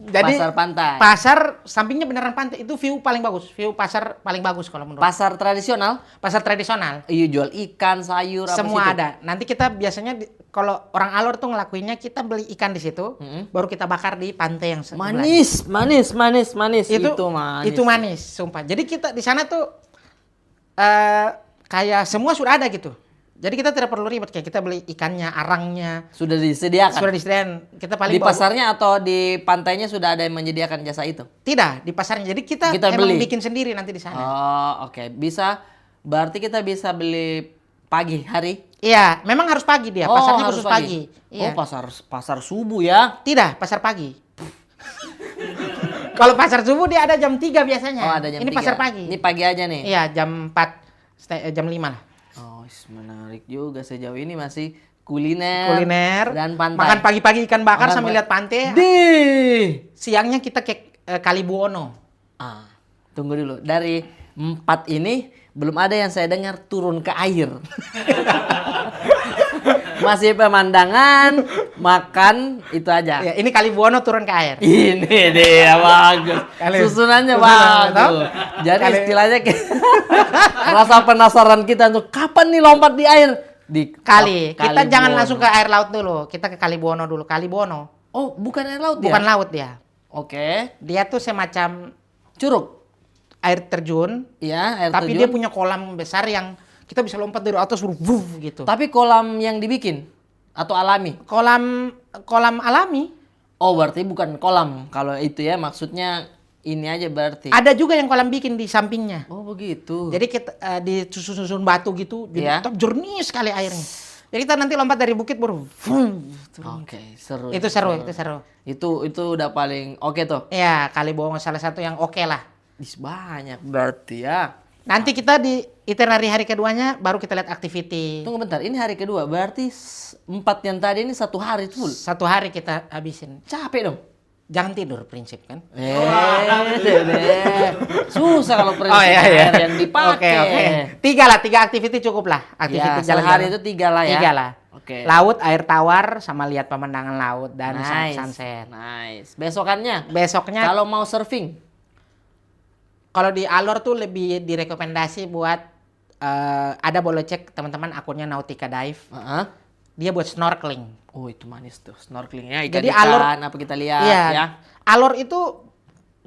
Jadi Pasar pantai. pasar sampingnya beneran pantai, itu view paling bagus, view pasar paling bagus kalau menurut. Pasar tradisional? Pasar tradisional. Iya, jual ikan, sayur, apa Semua situ? ada. Nanti kita biasanya kalau orang alor tuh ngelakuinnya kita beli ikan di situ, baru kita bakar di pantai yang sebelah. Manis. Itu manis, sumpah. Jadi kita di sana tuh kayak semua sudah ada gitu. Jadi kita tidak perlu ribet, kayak kita beli ikannya, arangnya, Sudah disediakan? sudah disediakan. Kita paling Di bawa- pasarnya atau di pantainya sudah ada yang menyediakan jasa itu? Tidak, di pasarnya. Jadi kita emang beli? bikin sendiri nanti di sana. Oh, oke. Berarti kita bisa beli pagi hari? Iya, memang harus pagi dia. Pasarnya khusus pagi. Iya. Oh, pasar subuh ya? Tidak, pasar pagi. Kalau pasar subuh dia ada jam 3 biasanya. Oh, ada jam Ini 3. pasar pagi. Ini pagi aja nih? Iya, jam 4, jam 5 lah. Oh, menarik juga. Sejauh ini masih kuliner dan pantai. Makan pagi-pagi ikan bakar Makan sambil lihat pantai. Siangnya kita ke Kalibuono. Tunggu dulu. Dari 4 ini belum ada yang saya dengar turun ke air. Masih pemandangan, makan, itu aja. Ya, ini Kalibuono turun ke air. Ini dia bagus. Susunannya bagus. tahu? Jadi istilahnya rasa penasaran kita untuk kapan nih lompat di air? Di Kita jangan Kalibuono. langsung ke air laut dulu. Kita ke Kalibuono dulu. Kalibuono. Oh, bukan air laut Bukan dia? laut dia. Oke. Dia tuh semacam Curug. air terjun. Iya, air Tapi terjun. dia punya kolam besar yang kita bisa lompat dari atas wuh, gitu. Tapi kolam yang dibikin atau alami? Kolam alami. Oh, berarti bukan kolam. Kalau itu ya maksudnya ini aja berarti. Ada juga yang kolam bikin di sampingnya. Oh, begitu. Jadi kita disusun-susun batu gitu, Iya. jadi jernih sekali airnya. Jadi kita nanti lompat dari bukit baru. Oke, seru. Itu seru. Itu udah paling oke tuh. Ya, Kalibuono salah satu yang oke lah. Banyak berarti ya. Nanti kita di itinerary hari keduanya baru kita lihat activity. Tunggu bentar, ini hari kedua. Berarti 4 yang tadi ini 1 hari full. 1 hari kita habisin. Capek dong. Jangan tidur prinsip kan? Susah kalau prinsip Oh, iya. air yang dipakai. Oke. 3 activity cukup lah. Activity Ya, sehari itu 3 lah ya. 3 lah. Oke. Laut, air tawar, sama lihat pemandangan laut dan sunset. Nice. Besokannya, Besoknya kalau mau surfing, kalau di Alor tuh lebih direkomendasi buat ada boleh cek teman-teman akunnya Nautica Dive. Dia buat snorkeling. oh itu manis tuh snorkelingnya. Jadi Ikan-ikan alur- apa kita lihat Iya. ya. Alor itu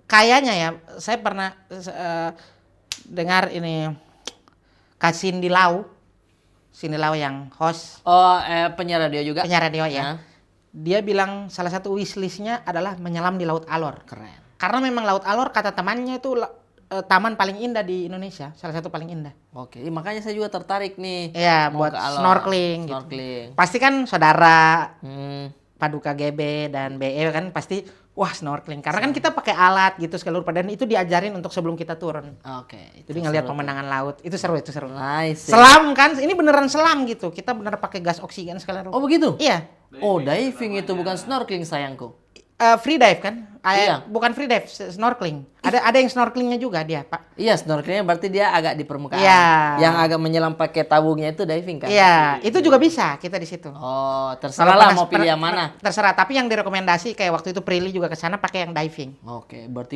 kayaknya ya, saya pernah dengar ini Kasin di Lau Sinilau yang host Oh, penyiar radio juga. penyiar radio ya. Hah? Dia bilang salah satu wishlistnya adalah menyelam di Laut Alor. Keren. Karena memang Laut Alor kata temannya itu taman paling indah di Indonesia, salah satu paling indah. Oke, makanya saya juga tertarik nih. Iya, mau buat ke Alor. snorkeling gitu. Snorkeling. Pasti kan saudara Hmm. Paduka GB dan BE kan pasti wah snorkeling. Karena kan kita pakai alat gitu segala rupa dan itu diajarin untuk sebelum kita turun. Oke. itu Jadi ngelihat seru tuh. pemandangan laut, itu seru. Nice. Selam kan, ini beneran selam gitu. Kita bener pakai gas oksigen segala rupa. Oh begitu? Iya. Oh, diving itu bukan snorkeling sayangku. Free dive kan? Iya. Bukan free dive, snorkeling. Ada yang snorkelingnya juga dia, Pak. Iya, snorkelingnya berarti dia agak di permukaan. Iya. Yang agak menyelam pakai tabungnya itu diving kan? Iya, itu juga bisa kita di situ. Oh, Kalau terserah lah pernah- mau pilih yang pernah- mana. Terserah, tapi yang direkomendasi kayak waktu itu Prilly juga ke sana pakai yang diving. Oke, berarti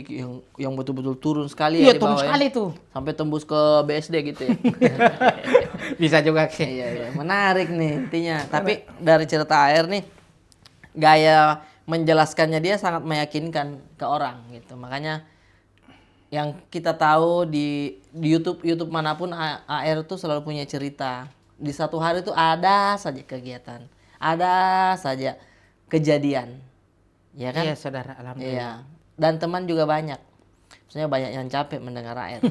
yang betul-betul turun sekali ya Iya, di turun bawah ya? sekali tuh. Sampai tembus ke BSD gitu ya. Bisa juga sih. Iya, menarik nih intinya. Tapi dari cerita air nih, gaya menjelaskannya dia sangat meyakinkan ke orang gitu. Makanya yang kita tahu di YouTube manapun AR tuh selalu punya cerita. Di satu hari tuh ada saja kegiatan, ada saja kejadian, ya kan? Iya, saudara, alhamdulillah. Iya. Dan teman juga banyak. Maksudnya banyak yang capek mendengar AR.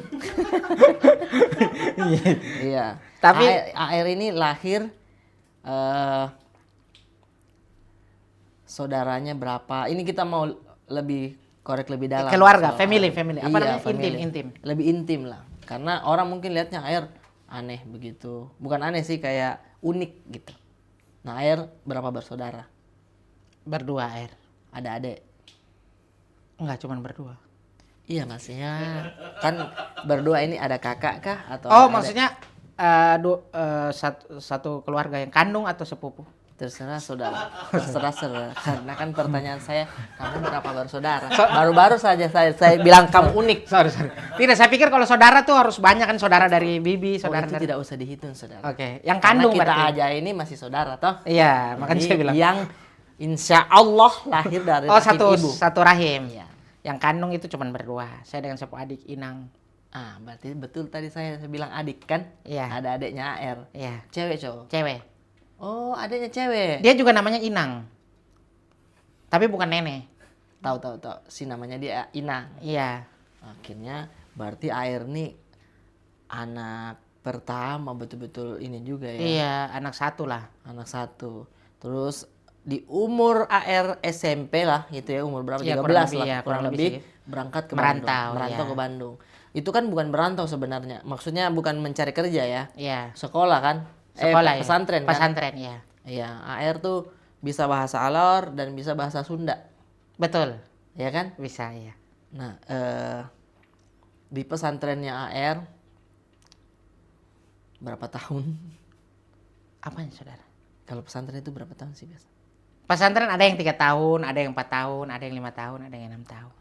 Iya. Tapi- AR ini lahir saudaranya berapa? Ini kita mau lebih korek lebih dalam. Keluarga, soal family. AR. Apa Iya, namanya? family. Intim. Lebih intim lah. Karena orang mungkin lihatnya AR aneh begitu. Bukan aneh sih, kayak unik gitu. Nah, AR berapa bersaudara? Berdua air. Ada adik? Enggak, cuman berdua. Iya, maksudnya kan berdua ini ada kakak kah atau Oh, ada maksudnya satu keluarga yang kandung atau sepupu? terserah saudara. Terserah. Karena kan pertanyaan saya, kamu berapa bersaudara? Baru-baru saja saya bilang kamu unik. Sorry. Tidak, saya pikir kalau saudara tuh harus banyak kan, saudara dari bibi, Oh, saudara itu dari... tidak usah dihitung, saudara. Oke, yang Karena kandung kita berarti. aja ini masih saudara toh. Iya, makanya Jadi saya bilang. yang insya Allah lahir dari Oh, rahim ibu. satu rahim. Iya. Yang kandung itu cuman berdua. Saya dengan sepupu adik Inang. Ah, berarti betul tadi saya bilang adik kan? Iya. Ada adiknya AR. Iya, Cewek cowok. cewek. Oh, adiknya cewek. Dia juga namanya Inang. Tapi bukan nenek. Tahu. Si namanya dia Inang. Iya. Akhirnya berarti AR nih anak pertama betul-betul ini juga ya. Iya, anak satu lah. Anak satu. Terus di umur AR SMP lah gitu ya, umur berapa? Iya, 13 kurang lebih, lah ya, kurang kurang lebih lebih sih. berangkat ke Merantau, Bandung. Merantau iya. ke Bandung. Itu kan bukan berantau sebenarnya. Maksudnya bukan mencari kerja ya. Iya. Sekolah kan? Sekolah ya. Pesantren kan? Pesantren, ya. Iya, AR tuh bisa bahasa Alor dan bisa bahasa Sunda. Betul. Ya kan? Bisa, ya. Nah, di pesantrennya AR berapa tahun? Apanya, saudara? Kalau pesantren itu berapa tahun sih biasa? Pesantren ada yang 3 tahun, ada yang 4 tahun, ada yang 5 tahun, ada yang 6 tahun.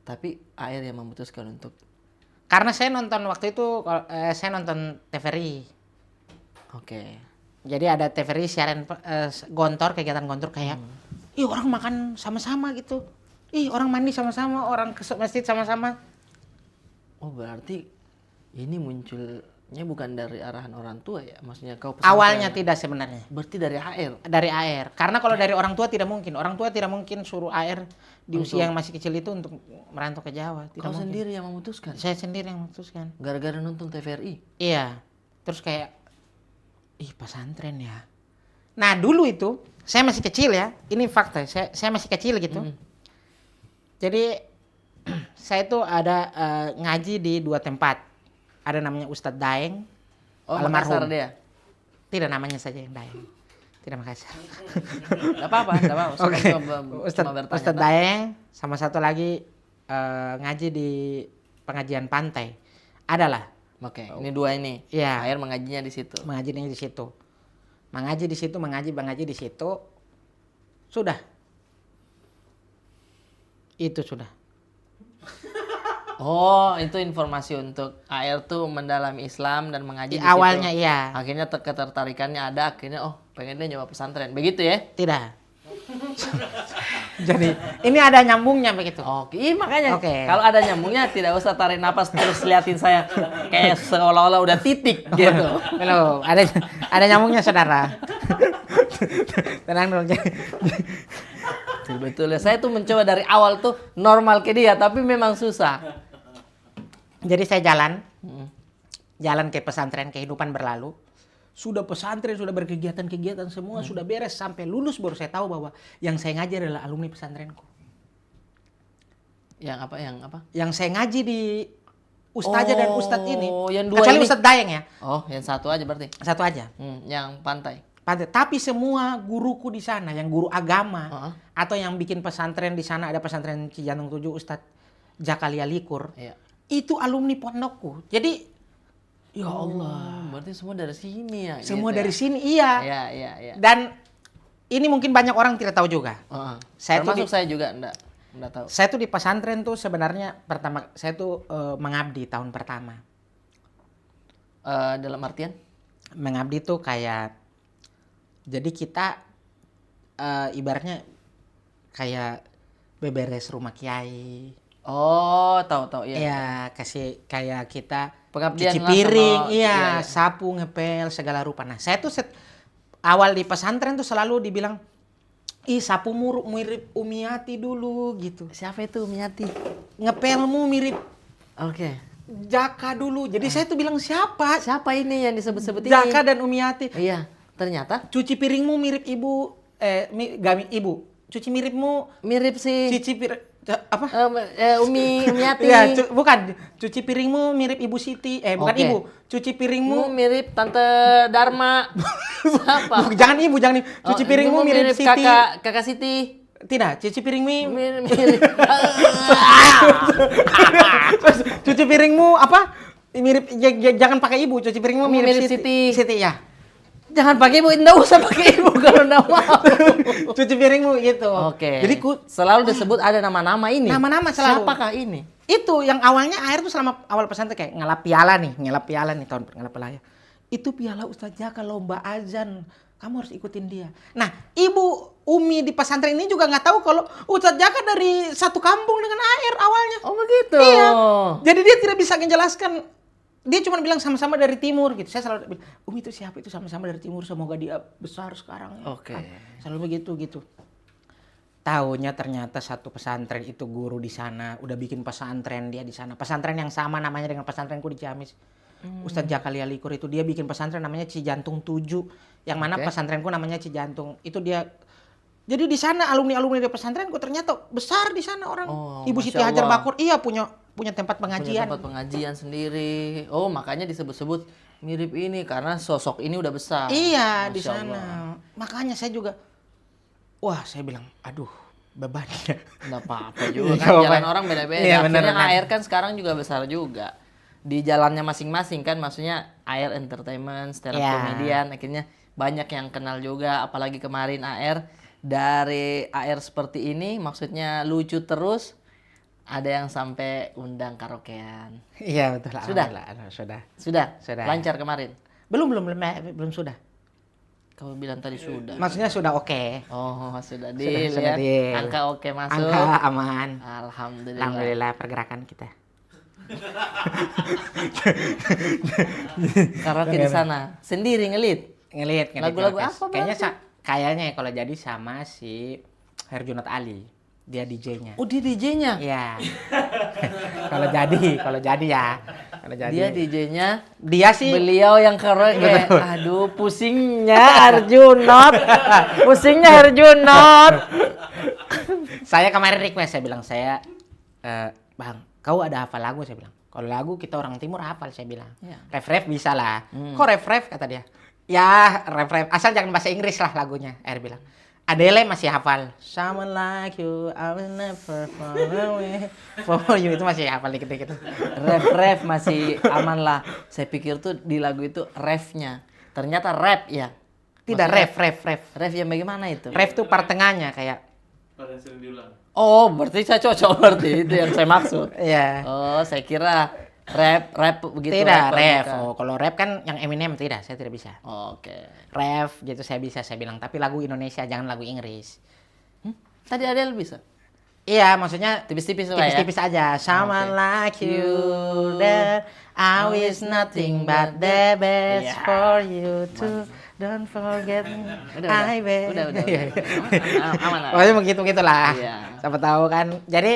Tapi AR yang memutuskan untuk Karena saya nonton waktu itu, saya nonton TVRI. oke. Jadi ada TVRI siaran gontor, kegiatan gontor kayak, ih orang makan sama-sama gitu. Ih orang mandi sama-sama, orang ke masjid sama-sama. Oh, berarti ini munculnya bukan dari arahan orang tua ya? Maksudnya kau pesantren. Awalnya tidak sebenarnya. Berarti dari AR. Dari AR. Karena kalau dari orang tua tidak mungkin. Orang tua tidak mungkin suruh AR di usia yang masih kecil itu untuk merantau ke Jawa. Tidak Kau mungkin. sendiri yang memutuskan. Saya sendiri yang memutuskan. Gara-gara nonton TVRI. Iya. Terus kayak, ih pesantren ya. Nah dulu itu, saya masih kecil ya. Ini fakta, saya masih kecil gitu. Jadi, saya tuh ada ngaji di 2 tempat. Ada namanya Ustadz Daeng. Oh, almarhum. Makassar dia. Tidak, namanya saja yang Daeng. Tidak Makassar. Enggak apa-apa. Oke. Cuma bertanya. Ustadz Daeng sama satu lagi ngaji di pengajian pantai. Adalah Oke, ini 2 ini. Iya. AR mengajinya di situ. mengajinya di situ. Mengaji di situ. Sudah. Itu sudah. Oh, itu informasi untuk AR tuh mendalami Islam dan mengaji di Awalnya situ. iya. Akhirnya ketertarikannya ada, akhirnya pengen dia nyoba pesantren. Begitu ya? Tidak. Jadi ini ada nyambungnya begitu. Oke, iya, makanya Oke. kalau ada nyambungnya tidak usah tarik napas terus liatin saya kayak seolah-olah udah titik gitu. Belum, ada nyambungnya saudara. Tenang dong. Betul ya, saya tuh mencoba dari awal tuh normal ke dia, tapi memang susah. Jadi saya jalan ke pesantren, kehidupan berlalu. Sudah pesantren, sudah berkegiatan-kegiatan semua, sudah beres sampai lulus baru saya tahu bahwa yang saya ngaji adalah alumni pesantrenku. Yang apa? Yang saya ngaji di ustazah dan ustadz ini. Yang dua Kecuali ini. Ustadz Dayeng ya, Oh, yang satu aja berarti. satu aja. Yang pantai. Tapi semua guruku di sana, yang guru agama Heeh. atau yang bikin pesantren di sana, ada pesantren Cijantung 7 Ustadz Jakalia Likur. Iya. Itu alumni pondokku. Jadi ya Allah, berarti semua dari sini ya. semua gitu dari ya? sini iya. Iya. Dan ini mungkin banyak orang tidak tahu juga. Heeh. Saya tuh Termasuk saya juga enggak tahu. Saya tuh di pesantren tuh sebenarnya pertama saya tuh mengabdi tahun pertama. Dalam artian? Mengabdi tuh kayak jadi kita ibaratnya kayak beberes rumah kiai. Oh, tahu iya. Iya, kasih kayak kita Pengabdian cuci lah piring, sama- iya, iya. sapu, ngepel, segala rupa. Nah, saya tuh awal di pesantren tuh selalu dibilang, ih sapumu mirip Umiati dulu gitu. Siapa itu Miati? Ngepelmu mirip Oke. Jaka dulu. Jadi saya tuh bilang siapa? Siapa ini yang disebut-sebut ini? Jaka dan Umiati. Iya, ternyata Cuci piringmu mirip ibu, ibu. Cuci miripmu, mirip si cuci piring, apa? Umiati. Iya, bukan. Cuci piringmu mirip Ibu Siti. Bukan Oke. ibu. Cuci piringmu mirip Tante Dharma. Siapa? jangan ibu, jangan ibu. Cuci piringmu ibumu mirip Siti. Kakak Siti. Tidak, cuci piringmu. Mirip. Terus cuci piringmu apa? Mirip jangan pakai ibu, cuci piringmu mirip, Mirip Siti. Siti. Siti ya. Jangan pakai ibu, enggak usah pakai ibu kalau enggak mau. Cuci piringmu gitu. Oke. Jadi selalu disebut ada nama-nama ini. Nama-nama selalu. Siapakah ini? itu yang awalnya air tuh selama awal pesantren kayak ngelap piala nih tahun ngelap piala. Itu piala Ustaz Jaka lomba azan. Kamu harus ikutin dia. Nah, Ibu Umi di pesantren ini juga nggak tahu kalau Ustaz Jaka dari satu kampung dengan air awalnya. Oh begitu. Iya. Jadi dia tidak bisa menjelaskan. Dia cuma bilang sama-sama dari timur gitu. Saya selalu bilang, Umi itu siapa? Itu sama-sama dari timur. Semoga dia besar sekarang. Oke. Selalu begitu gitu. Taunya ternyata satu pesantren itu guru di sana. Udah bikin pesantren dia di sana. Pesantren yang sama namanya dengan pesantrenku di Ciamis. Ustadz Jakalia Likur itu dia bikin pesantren namanya Cijantung 7. Yang mana pesantrenku namanya Cijantung. Itu dia. Jadi di sana alumni-alumni dari pesantrenku ternyata besar di sana orang. Ibu Siti Hajar Bakur iya punya tempat pengajian. Punya tempat pengajian sendiri. Oh, makanya disebut-sebut mirip ini karena sosok ini udah besar. Iya, di Masya sana. Allah. Makanya saya juga saya bilang, aduh, beban ya. Nggak apa-apa juga Nggak kan, apa-apa. jalan orang beda-beda. Iya, bener, Akhirnya bener. AR kan sekarang juga besar juga. Di jalannya masing-masing kan, maksudnya AR Entertainment, stand up Iya. comedian, akhirnya banyak yang kenal juga. Apalagi kemarin AR, dari AR seperti ini, maksudnya lucu terus, ada yang sampai undang karaokean. Iya, betul. Sudah? Sudah. Sudah? Lancar kemarin? Belum sudah. Kau bilang tadi sudah. Maksudnya sudah oke. Oh, sudah Sudah deal ya. deal. Angka oke masuk. Angka aman. Alhamdulillah. Alhamdulillah pergerakan kita. Karaoke di sana sendiri ngelit. Ngelit. Lagu-lagu Ngelit. apa Kayaknya kalau jadi sama si Herjunot Ali. Dia DJ-nya. Oh, dia DJ-nya. Iya. Kalau jadi ya. Kalau jadi. Dia DJ-nya. Dia sih Beliau yang karaoke. Betul. Aduh, pusingnya Herjunot. Pusingnya Herjunot. saya kemarin request, saya bilang Bang, kau ada hafal lagu? Saya bilang. Kalau lagu kita orang timur hafal, saya bilang. Ya. Ref bisa lah. Kok ref kata dia? Ya ref asal jangan bahasa Inggris lah lagunya. Bilang. Adele masih hafal. Someone like you, I will never fall away for you. Itu masih hafal dikit-dikit. Ref masih aman lah. Saya pikir tuh di lagu itu refnya. Ternyata rap ya. Tidak, Maksudnya ref. Ref yang bagaimana itu? Ref tuh part tengahnya kayak. Oh, berarti saya cocok berarti itu yang saya maksud. Iya. Oh, saya kira rap begitu. Tidak, rapper ref. bukan. Oh, kalau rap kan yang Eminem tidak, saya tidak bisa. Oke. Ref gitu saya bisa, saya bilang. Tapi lagu Indonesia, jangan lagu Inggris. Tadi Adele bisa. Iya, maksudnya Tipis-tipis lah ya. tipis-tipis aja. Someone like you that I wish nothing but the best Iya. for you too. Don't forget me. I will. Udah. Aman lah. Pokoknya begitu lah. Iya. Siapa tahu kan. Jadi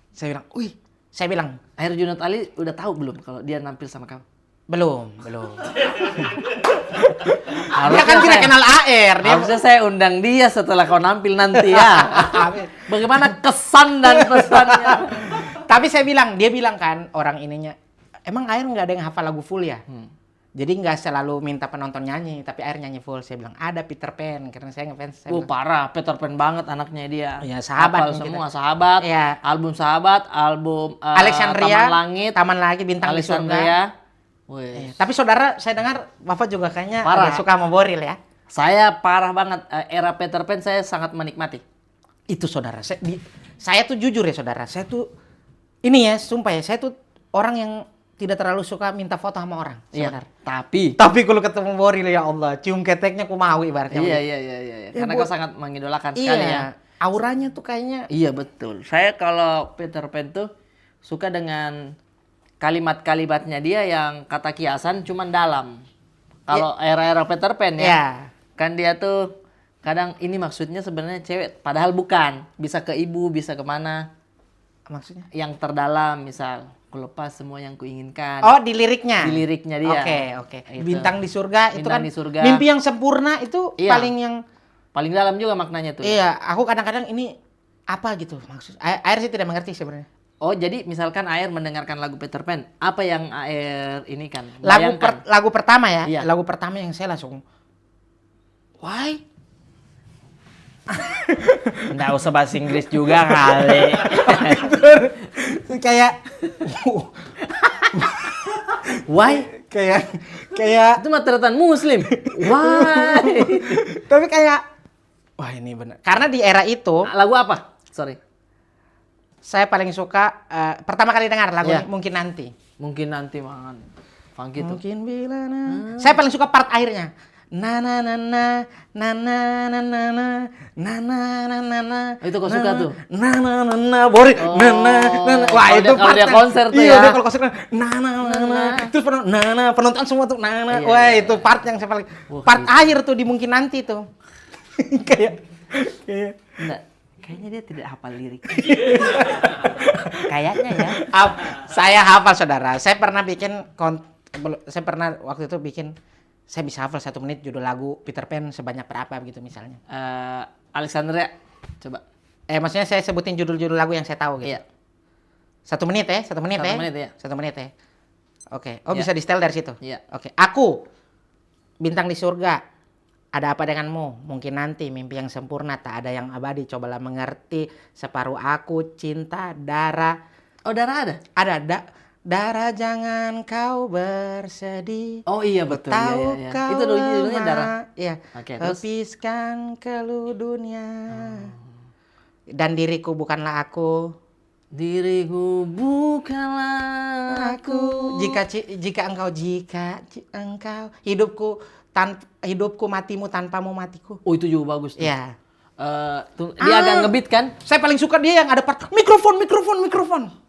saya bilang, Akhir Junot Ali udah tahu belum kalau dia nampil sama kamu? belum. Dia Harusnya kan tidak saya- kenal AR. Dia Harusnya saya undang dia setelah kau nampil nanti ya. Bagaimana kesan dan pesannya? Tapi dia bilang kan orang ininya, emang Air nggak ada yang hafal lagu full ya? Jadi nggak selalu minta penonton nyanyi, tapi Air nyanyi full. Saya bilang ada Peter Pan karena saya ngefans. Saya bilang, Parah, Peter Pan banget anaknya dia. Iya, sahabat Hafal kita. semua, sahabat. Iya. Album sahabat, album Alexandria, Taman Langit, Taman Langit, Bintang di Surga. Alexandria. Wih. Iya. Tapi saudara, saya dengar Bapak juga kayaknya Parah. agak suka sama Boril ya? Saya parah banget, era Peter Pan saya sangat menikmati. Itu saudara, saya tuh jujur ya saudara, saya tuh ini ya, sumpah ya, saya tuh orang yang tidak terlalu suka minta foto sama orang, Iya. saudara. Tapi Kalau ketemu Boril ya Allah, cium keteknya ku mau ibaratnya. iya. Ya, Karena Bu- kau sangat mengidolakan sekali ya. Auranya tuh kayaknya Iya betul. Saya kalau Peter Pan tuh suka dengan kalimat-kalimatnya dia yang kata kiasan cuman dalam. Kalau era-era Peter Pan ya, ya. kan dia tuh kadang ini maksudnya sebenarnya cewek, padahal bukan. Bisa ke ibu, bisa kemana. Maksudnya? Yang terdalam misal, ku lepas semua yang kuinginkan. Oh, di liriknya. Di liriknya dia. Oke. Itu. Bintang di surga itu Bintang kan di surga. mimpi yang sempurna itu Iya. paling yang Paling dalam juga maknanya tuh. iya, aku kadang-kadang ini apa gitu maksud. Air sih tidak mengerti sebenarnya. Oh jadi misalkan Air mendengarkan lagu Peter Pan, apa yang Air ini kan? Lagu pertama ya, Iya. lagu pertama yang saya langsung why? Nggak usah bahasa Inggris juga kali. kayak Why? kayak Itu materitan Muslim. Why? tapi kayak wah ini benar. Karena di era itu Lagu apa? Sorry. saya paling suka pertama kali dengar lagu Iya. ini, Mungkin Nanti. Mungkin nanti mangan. Funky tuh. Mungkin bila saya paling suka part akhirnya. Na na na na na na na na na na na na na na. Oh, itu kau suka tuh? Na na na na Bori. Na na na na. Wah, Kalau itu kalau dia part- konser tuh iya, ya. dia kalau konser na na na na. Terus penonton semua tuh na na. Iya, Wah, iya, itu part yang saya paling Wah, part gitu. akhir tuh di Mungkin Nanti tuh. kayak Enggak. Kayaknya dia tidak hafal lirik. Kayaknya ya. Saya hafal saudara. Saya pernah waktu itu bikin saya bisa hafal 1 menit judul lagu Peter Pan sebanyak berapa gitu misalnya. Alexandria, coba. Maksudnya saya sebutin judul-judul lagu yang saya tahu gitu. Iya. 1 menit ya, 1 menit 1 ya. menit ya. 1 menit ya. Oke. Oh Iya. bisa di setel dari situ. Iya. Oke. Aku Bintang di Surga. Ada apa denganmu? Mungkin nanti mimpi yang sempurna tak ada yang abadi. Cobalah mengerti separuh aku cinta darah. Oh, darah ada? Ada darah jangan kau bersedih. Oh iya betul. Tahu Iya. kau Itu judulnya lemah. darah. Iya. Oke, terus? Lepiskan keluh dunia. Dan diriku bukanlah aku. Diriku bukanlah aku. Jika engkau hidupku matimu tanpamu matiku. Oh itu juga bagus tuh. Iya. Dia agak ngebeat kan? Saya paling suka dia yang ada part mikrofon.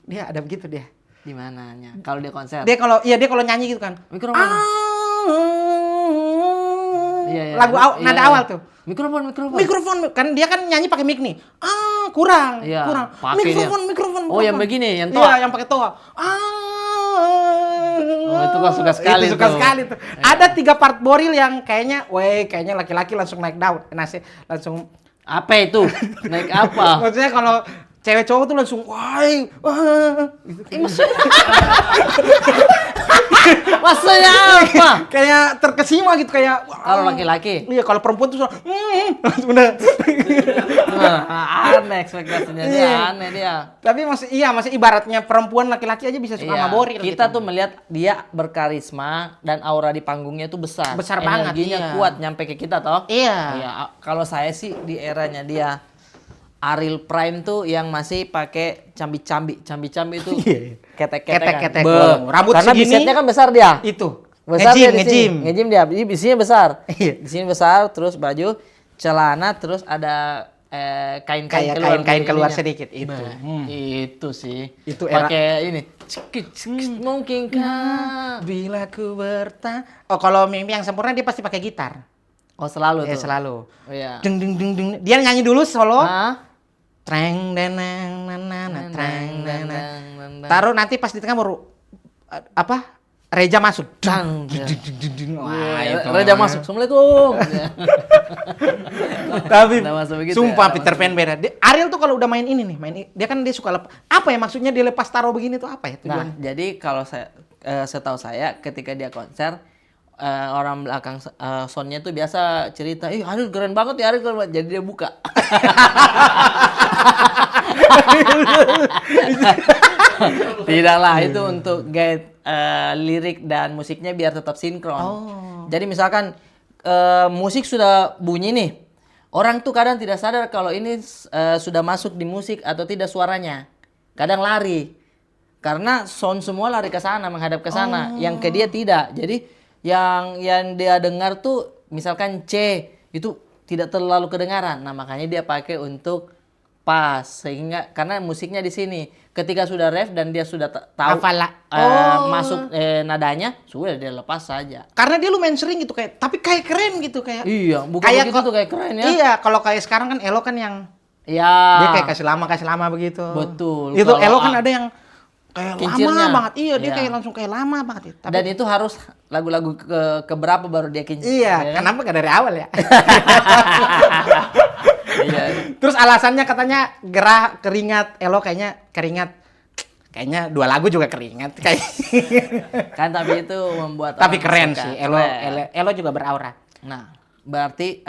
Dia ada begitu dia. Di mananya? Kalau dia konser. Dia kalau nyanyi gitu kan. Mikrofon. Iya. Lagu nada awal tuh. Mikrofon. Kan dia kan nyanyi pakai mic nih. Kurang. Iya, Kurang. pakai Mikrofon. Oh, yang begini, yang toa. Iya, yang pakai toa. itu gua suka sekali Itu suka tuh. sekali tuh. Ada 3 part Boril yang kayaknya laki-laki langsung naik daun. Langsung Apa itu? Naik apa? maksudnya kalau cewek cowok tuh langsung wah. Gitu. Maksudnya apa? Kayak terkesima gitu kayak Kalau laki-laki? Iya, kalau perempuan tuh langsung udah. Aneh ekspektasinya dia, Iya. aneh dia. Tapi masih ibaratnya perempuan laki-laki aja bisa suka sama Boril Kita gitu. tuh melihat dia berkarisma dan aura di panggungnya tuh besar. Besar banget, Energinya iya. kuat nyampe ke kita toh. Iya. Iya, kalau saya sih di eranya dia Ariel Prime tuh yang masih pakai cambi-cambi itu Iya. ketek-ketek. Ketek, rambut Karena segini. bisnya kan besar dia. Itu. Besar dia di sini. Ngejim. Ngejim dia. Jadi bisinya besar. Iya. Di sini besar, terus baju, celana, terus ada kain-kain Kayak keluar kain-kain dari keluar ininya. sedikit itu. Itu sih. Itu era- pakai ini. Mungkinkah? Bila ku Oh, kalau mimpi yang sempurna dia pasti pakai gitar. Oh, selalu Ya tuh. selalu. Oh iya. Deng deng deng deng. Dia nyanyi dulu solo. Hah? Treng deneng nanana treng deneng. Nang. Taruh nanti pas di tengah baru apa? Reja masuk. Dang. Wah, Iya, itu. Raja masuk. Assalamualaikum. Ya. Tapi Udah masuk begitu sumpah ya, udah Peter Pan beda. Ariel tuh kalau udah main ini nih, dia kan dia suka apa ya maksudnya dia lepas taruh begini tuh apa ya Nah, tujuan? jadi kalau setahu saya ketika dia konser orang belakang soundnya tuh biasa cerita, Ariel keren banget ya, Ariel keren banget. Jadi dia buka. Tidaklah, itu untuk guide lirik dan musiknya biar tetap sinkron. Jadi misalkan musik sudah bunyi nih, orang tuh kadang tidak sadar kalau ini sudah masuk di musik atau tidak suaranya. Kadang lari. Karena sound semua lari ke sana, menghadap ke sana. Yang ke dia tidak. Jadi yang dia dengar tuh misalkan C itu tidak terlalu kedengaran. Nah, makanya dia pakai untuk pas sehingga karena musiknya di sini. Ketika sudah ref dan dia sudah tahu Hafal lah. masuk nadanya, sudah dia lepas saja. Karena dia lumayan sering gitu kayak, tapi kayak keren gitu kayak. Iya, bukan Kayak begitu tuh kayak keren ya. Iya, kalau kayak sekarang kan Elo kan yang Iya. dia kayak kasih lama begitu. Betul. Itu Kalau Elo kan ada yang kayak kincirnya. lama banget. Iya, dia Iya. kayak langsung kayak lama banget ya. Tapi Dan itu harus lagu-lagu ke berapa baru dia kincir. iya, ya kan? kenapa gak dari awal ya? Iya. Terus alasannya katanya gerah keringat, Elo kayaknya 2 lagu juga keringat kayak. Kan tapi itu membuat Tapi orang keren suka. sih, Keren. Elo juga beraura. Nah, berarti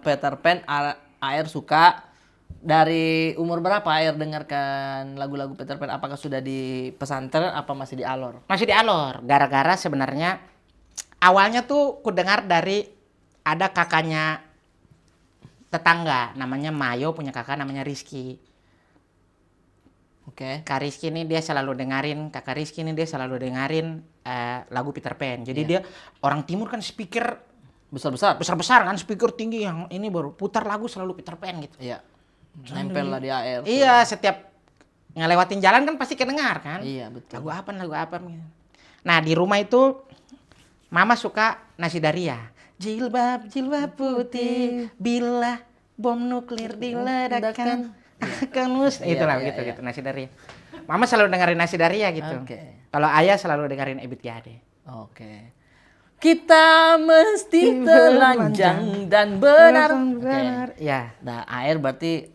Peter Pan AR suka dari umur berapa AR dengarkan lagu-lagu Peter Pan? Apakah sudah di pesantren apa masih di Alor? Masih di Alor, gara-gara sebenarnya awalnya tuh ku dengar dari ada kakaknya tetangga namanya Mayo, punya kakak namanya Rizky. Oke. Kak Rizky ini dia selalu dengerin, kakak Rizky ini dia selalu dengerin lagu Peter Pan. Jadi dia orang timur kan speaker Besar-besar. besar-besar kan, speaker tinggi, yang ini baru putar lagu selalu Peter Pan gitu. Iya. Nempel lah di AR. Iya, setiap ngelewatin jalan kan pasti kedengar kan. Iya, betul. Lagu apa gitu. Nah, di rumah itu Mama suka nasi daria. Jilbab putih, bila bom nuklir diledakkan akan itulah iya, gitu iya. gitu nasi daria. Mama selalu dengerin nasi daria gitu. Oke. Kalau ayah selalu dengerin Ebit G. Ade. Oke. Kita mesti telanjang dan benar. Oke. Ya. Nah, AR berarti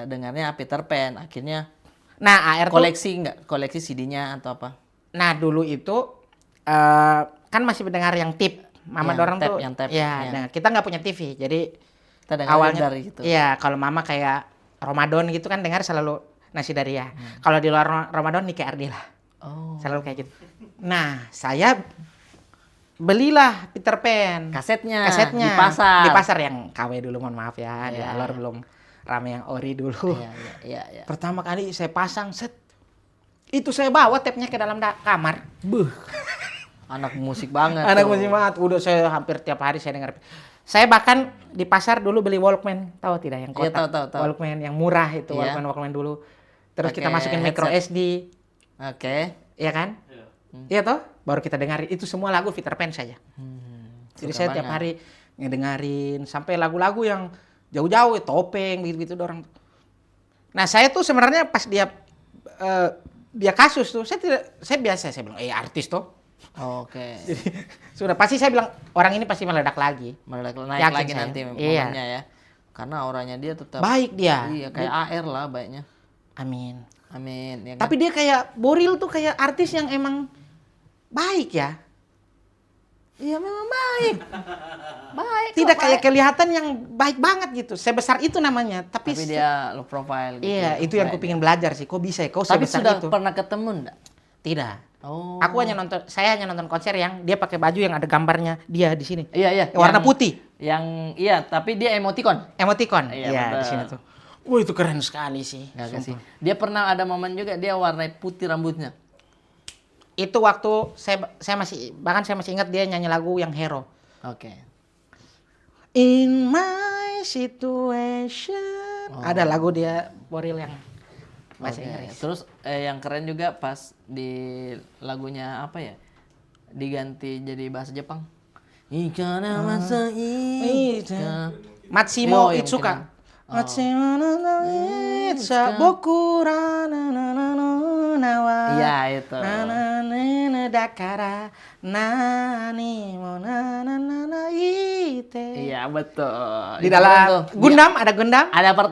dengarnya Peter Pan. Akhirnya Nah, AR tuh koleksi CD-nya atau apa? nah dulu itu kan masih mendengar yang tip. Mama Yang dorong tap, tuh. yang tap, Ya, ya. nah, kita nggak punya TV. Jadi Kita dengarnya awalnya dari itu. iya, kalau Mama kayak Ramadan gitu kan dengar selalu nasi daria. Kalau di luar Ramadan Nike Ardila. Oh. Selalu kayak gitu. Nah, saya belilah Peter Pan. Kasetnya Di pasar yang KW dulu, mohon maaf ya. Di Iya. Alor belum rame yang ori dulu. Iya. Pertama kali saya pasang set. Itu saya bawa tapnya ke dalam kamar. Anak musik banget. Anak tuh. musik banget. Udah saya hampir tiap hari saya dengar. Saya bahkan di pasar dulu beli Walkman, tahu tidak yang Iya, kotak? tahu. Walkman yang murah itu, Iya. Walkman dulu. Terus kita Pakai masukin micro headset. SD, Oke. iya kan? Iya toh? Baru kita dengerin itu semua lagu Peter Pan saja. Jadi suka saya tiap banget. hari ngedengerin sampai lagu-lagu yang jauh-jauh, Topeng gitu-gitu orang. Nah, saya tuh sebenarnya pas dia kasus tuh, saya biasa saya bilang, artis toh. Oke. Sudah pasti saya bilang orang ini pasti meledak lagi. Naik Yakin lagi saya. nanti Iya. momennya ya. Karena auranya dia tetap Baik dia. Iya, kayak AR lah baiknya. Amin. Amin, ya kan? Tapi dia kayak Boril tuh kayak artis yang emang baik ya. Iya memang baik. Baik. Tidak kok, kayak baik. kelihatan yang baik banget gitu. Sebesar itu namanya. Tapi dia low profile gitu. iya, itu yang Baik. kupingin belajar sih. Kok bisa ya? Kok Tapi sebesar sudah itu? pernah ketemu enggak? Tidak. Oh. Saya hanya nonton konser yang dia pakai baju yang ada gambarnya dia di sini. Iya. Warna putih. Iya, tapi dia emoticon. Emoticon. Iya, Iya, betul. di sini tuh. Wah, itu keren sekali sih. Enggak sih. Dia pernah ada momen juga dia warna putih rambutnya. Itu waktu saya masih ingat dia nyanyi lagu yang Hero. Oke. In my situation. Ada lagu dia Boril yang bahasa Oke. Inggris. Terus yang keren juga pas di lagunya apa ya? Diganti jadi bahasa Jepang. Ikana masa ika. Matsimo Yo, yang Itsuka. keren. Matsimo no Itsuka boku ra na na na no nawa. Iya itu. Na na na na dakara nani mo na na na na ite. Iya betul. Di Itu keren dalam tuh. Gundam ada Gundam.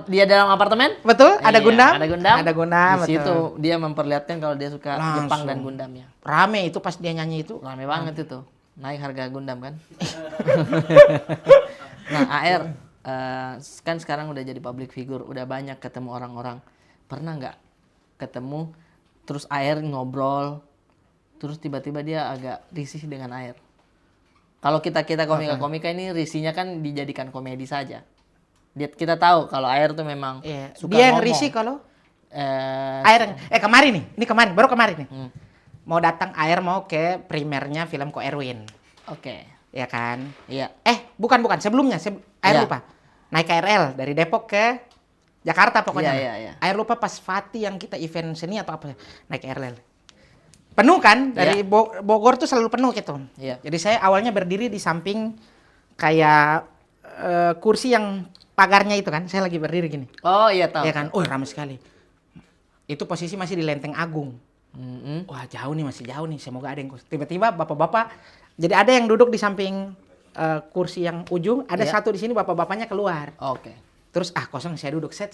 Dia dalam apartemen? Betul, ada Iya, Gundam. Ada Gundam. Ada Gundam, Di situ betul. dia memperlihatkan kalau dia suka Jepang dan Gundam ya. Rame itu pas dia nyanyi itu. Rame banget itu. Naik harga Gundam kan. Nah, AR kan sekarang udah jadi public figure, udah banyak ketemu orang-orang. Pernah nggak ketemu terus AR ngobrol, terus tiba-tiba dia agak risih dengan AR? Kalau kita komika-komika ini risihnya kan dijadikan komedi saja. Kita tahu kalau AR tuh memang Iya. suka Dia yang ngomong. risih kalau Eh, Air kemarin nih. Ini kemarin, baru kemarin nih. Hmm. Mau datang Air mau ke primernya film Ko Erwin. Oke. Ya kan? Iya. Bukan sebelumnya. Air Iya. lupa. Naik KRL dari Depok ke Jakarta pokoknya. Iya. Air lupa pas Fatih yang kita event seni atau apa. Naik KRL. Penuh kan? Dari Bogor tuh selalu penuh gitu. Iya. Jadi saya awalnya berdiri di samping kayak kursi yang pagarnya itu kan. Saya lagi berdiri gini. Oh iya tahu. Ya kan? Oh ramai sekali. Itu posisi masih di Lenteng Agung. Mm-mm. Wah jauh nih, masih jauh nih. Semoga ada yang tiba-tiba bapak-bapak. Jadi ada yang duduk di samping kursi yang ujung. Ada Iya. satu di sini bapak-bapaknya keluar. Oke. Terus kosong, saya duduk set.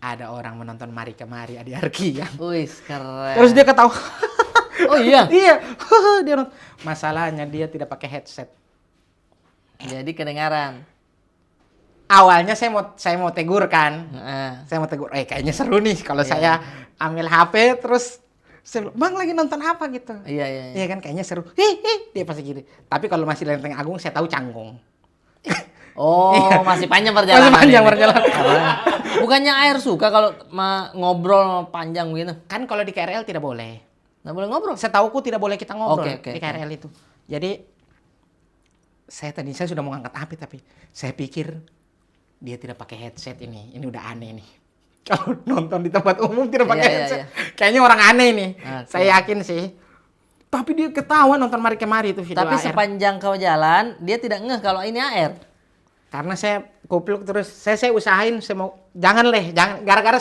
Ada orang menonton Mari Kemari Adi Arki yang. Wih, keren. Terus dia ketawa. Oh iya. Iya. Dia nonton. Masalahnya dia tidak pakai headset. Jadi kedengaran. Awalnya saya mau tegur kan. Heeh. Saya mau tegur, kayaknya seru nih kalau saya ambil HP terus saya bilang, Bang lagi nonton apa gitu. Iya. Iya kan kayaknya seru. Hih, dia pasti gini. Tapi kalau masih Lenteng Agung saya tahu canggung. Oh, masih panjang perjalanan. Masih panjang ini. perjalanan. Bukannya air suka kalau ngobrol panjang gitu? Kan kalau di KRL tidak boleh. Nggak boleh ngobrol? Setauku tidak boleh kita ngobrol Oke. di KRL itu. Jadi saya sudah mau ngangkat HP tapi saya pikir dia tidak pakai headset ini. Ini udah aneh nih. Kalau nonton di tempat umum tidak pakai Iya, headset. iya. Kayaknya orang aneh nih. Oke. Saya yakin sih. Tapi dia ketawa nonton Mari Kemari itu video Tapi AR. sepanjang kau jalan, dia tidak ngeh kalau ini AR. Karena saya kupluk terus. Saya usahain jangan gara-gara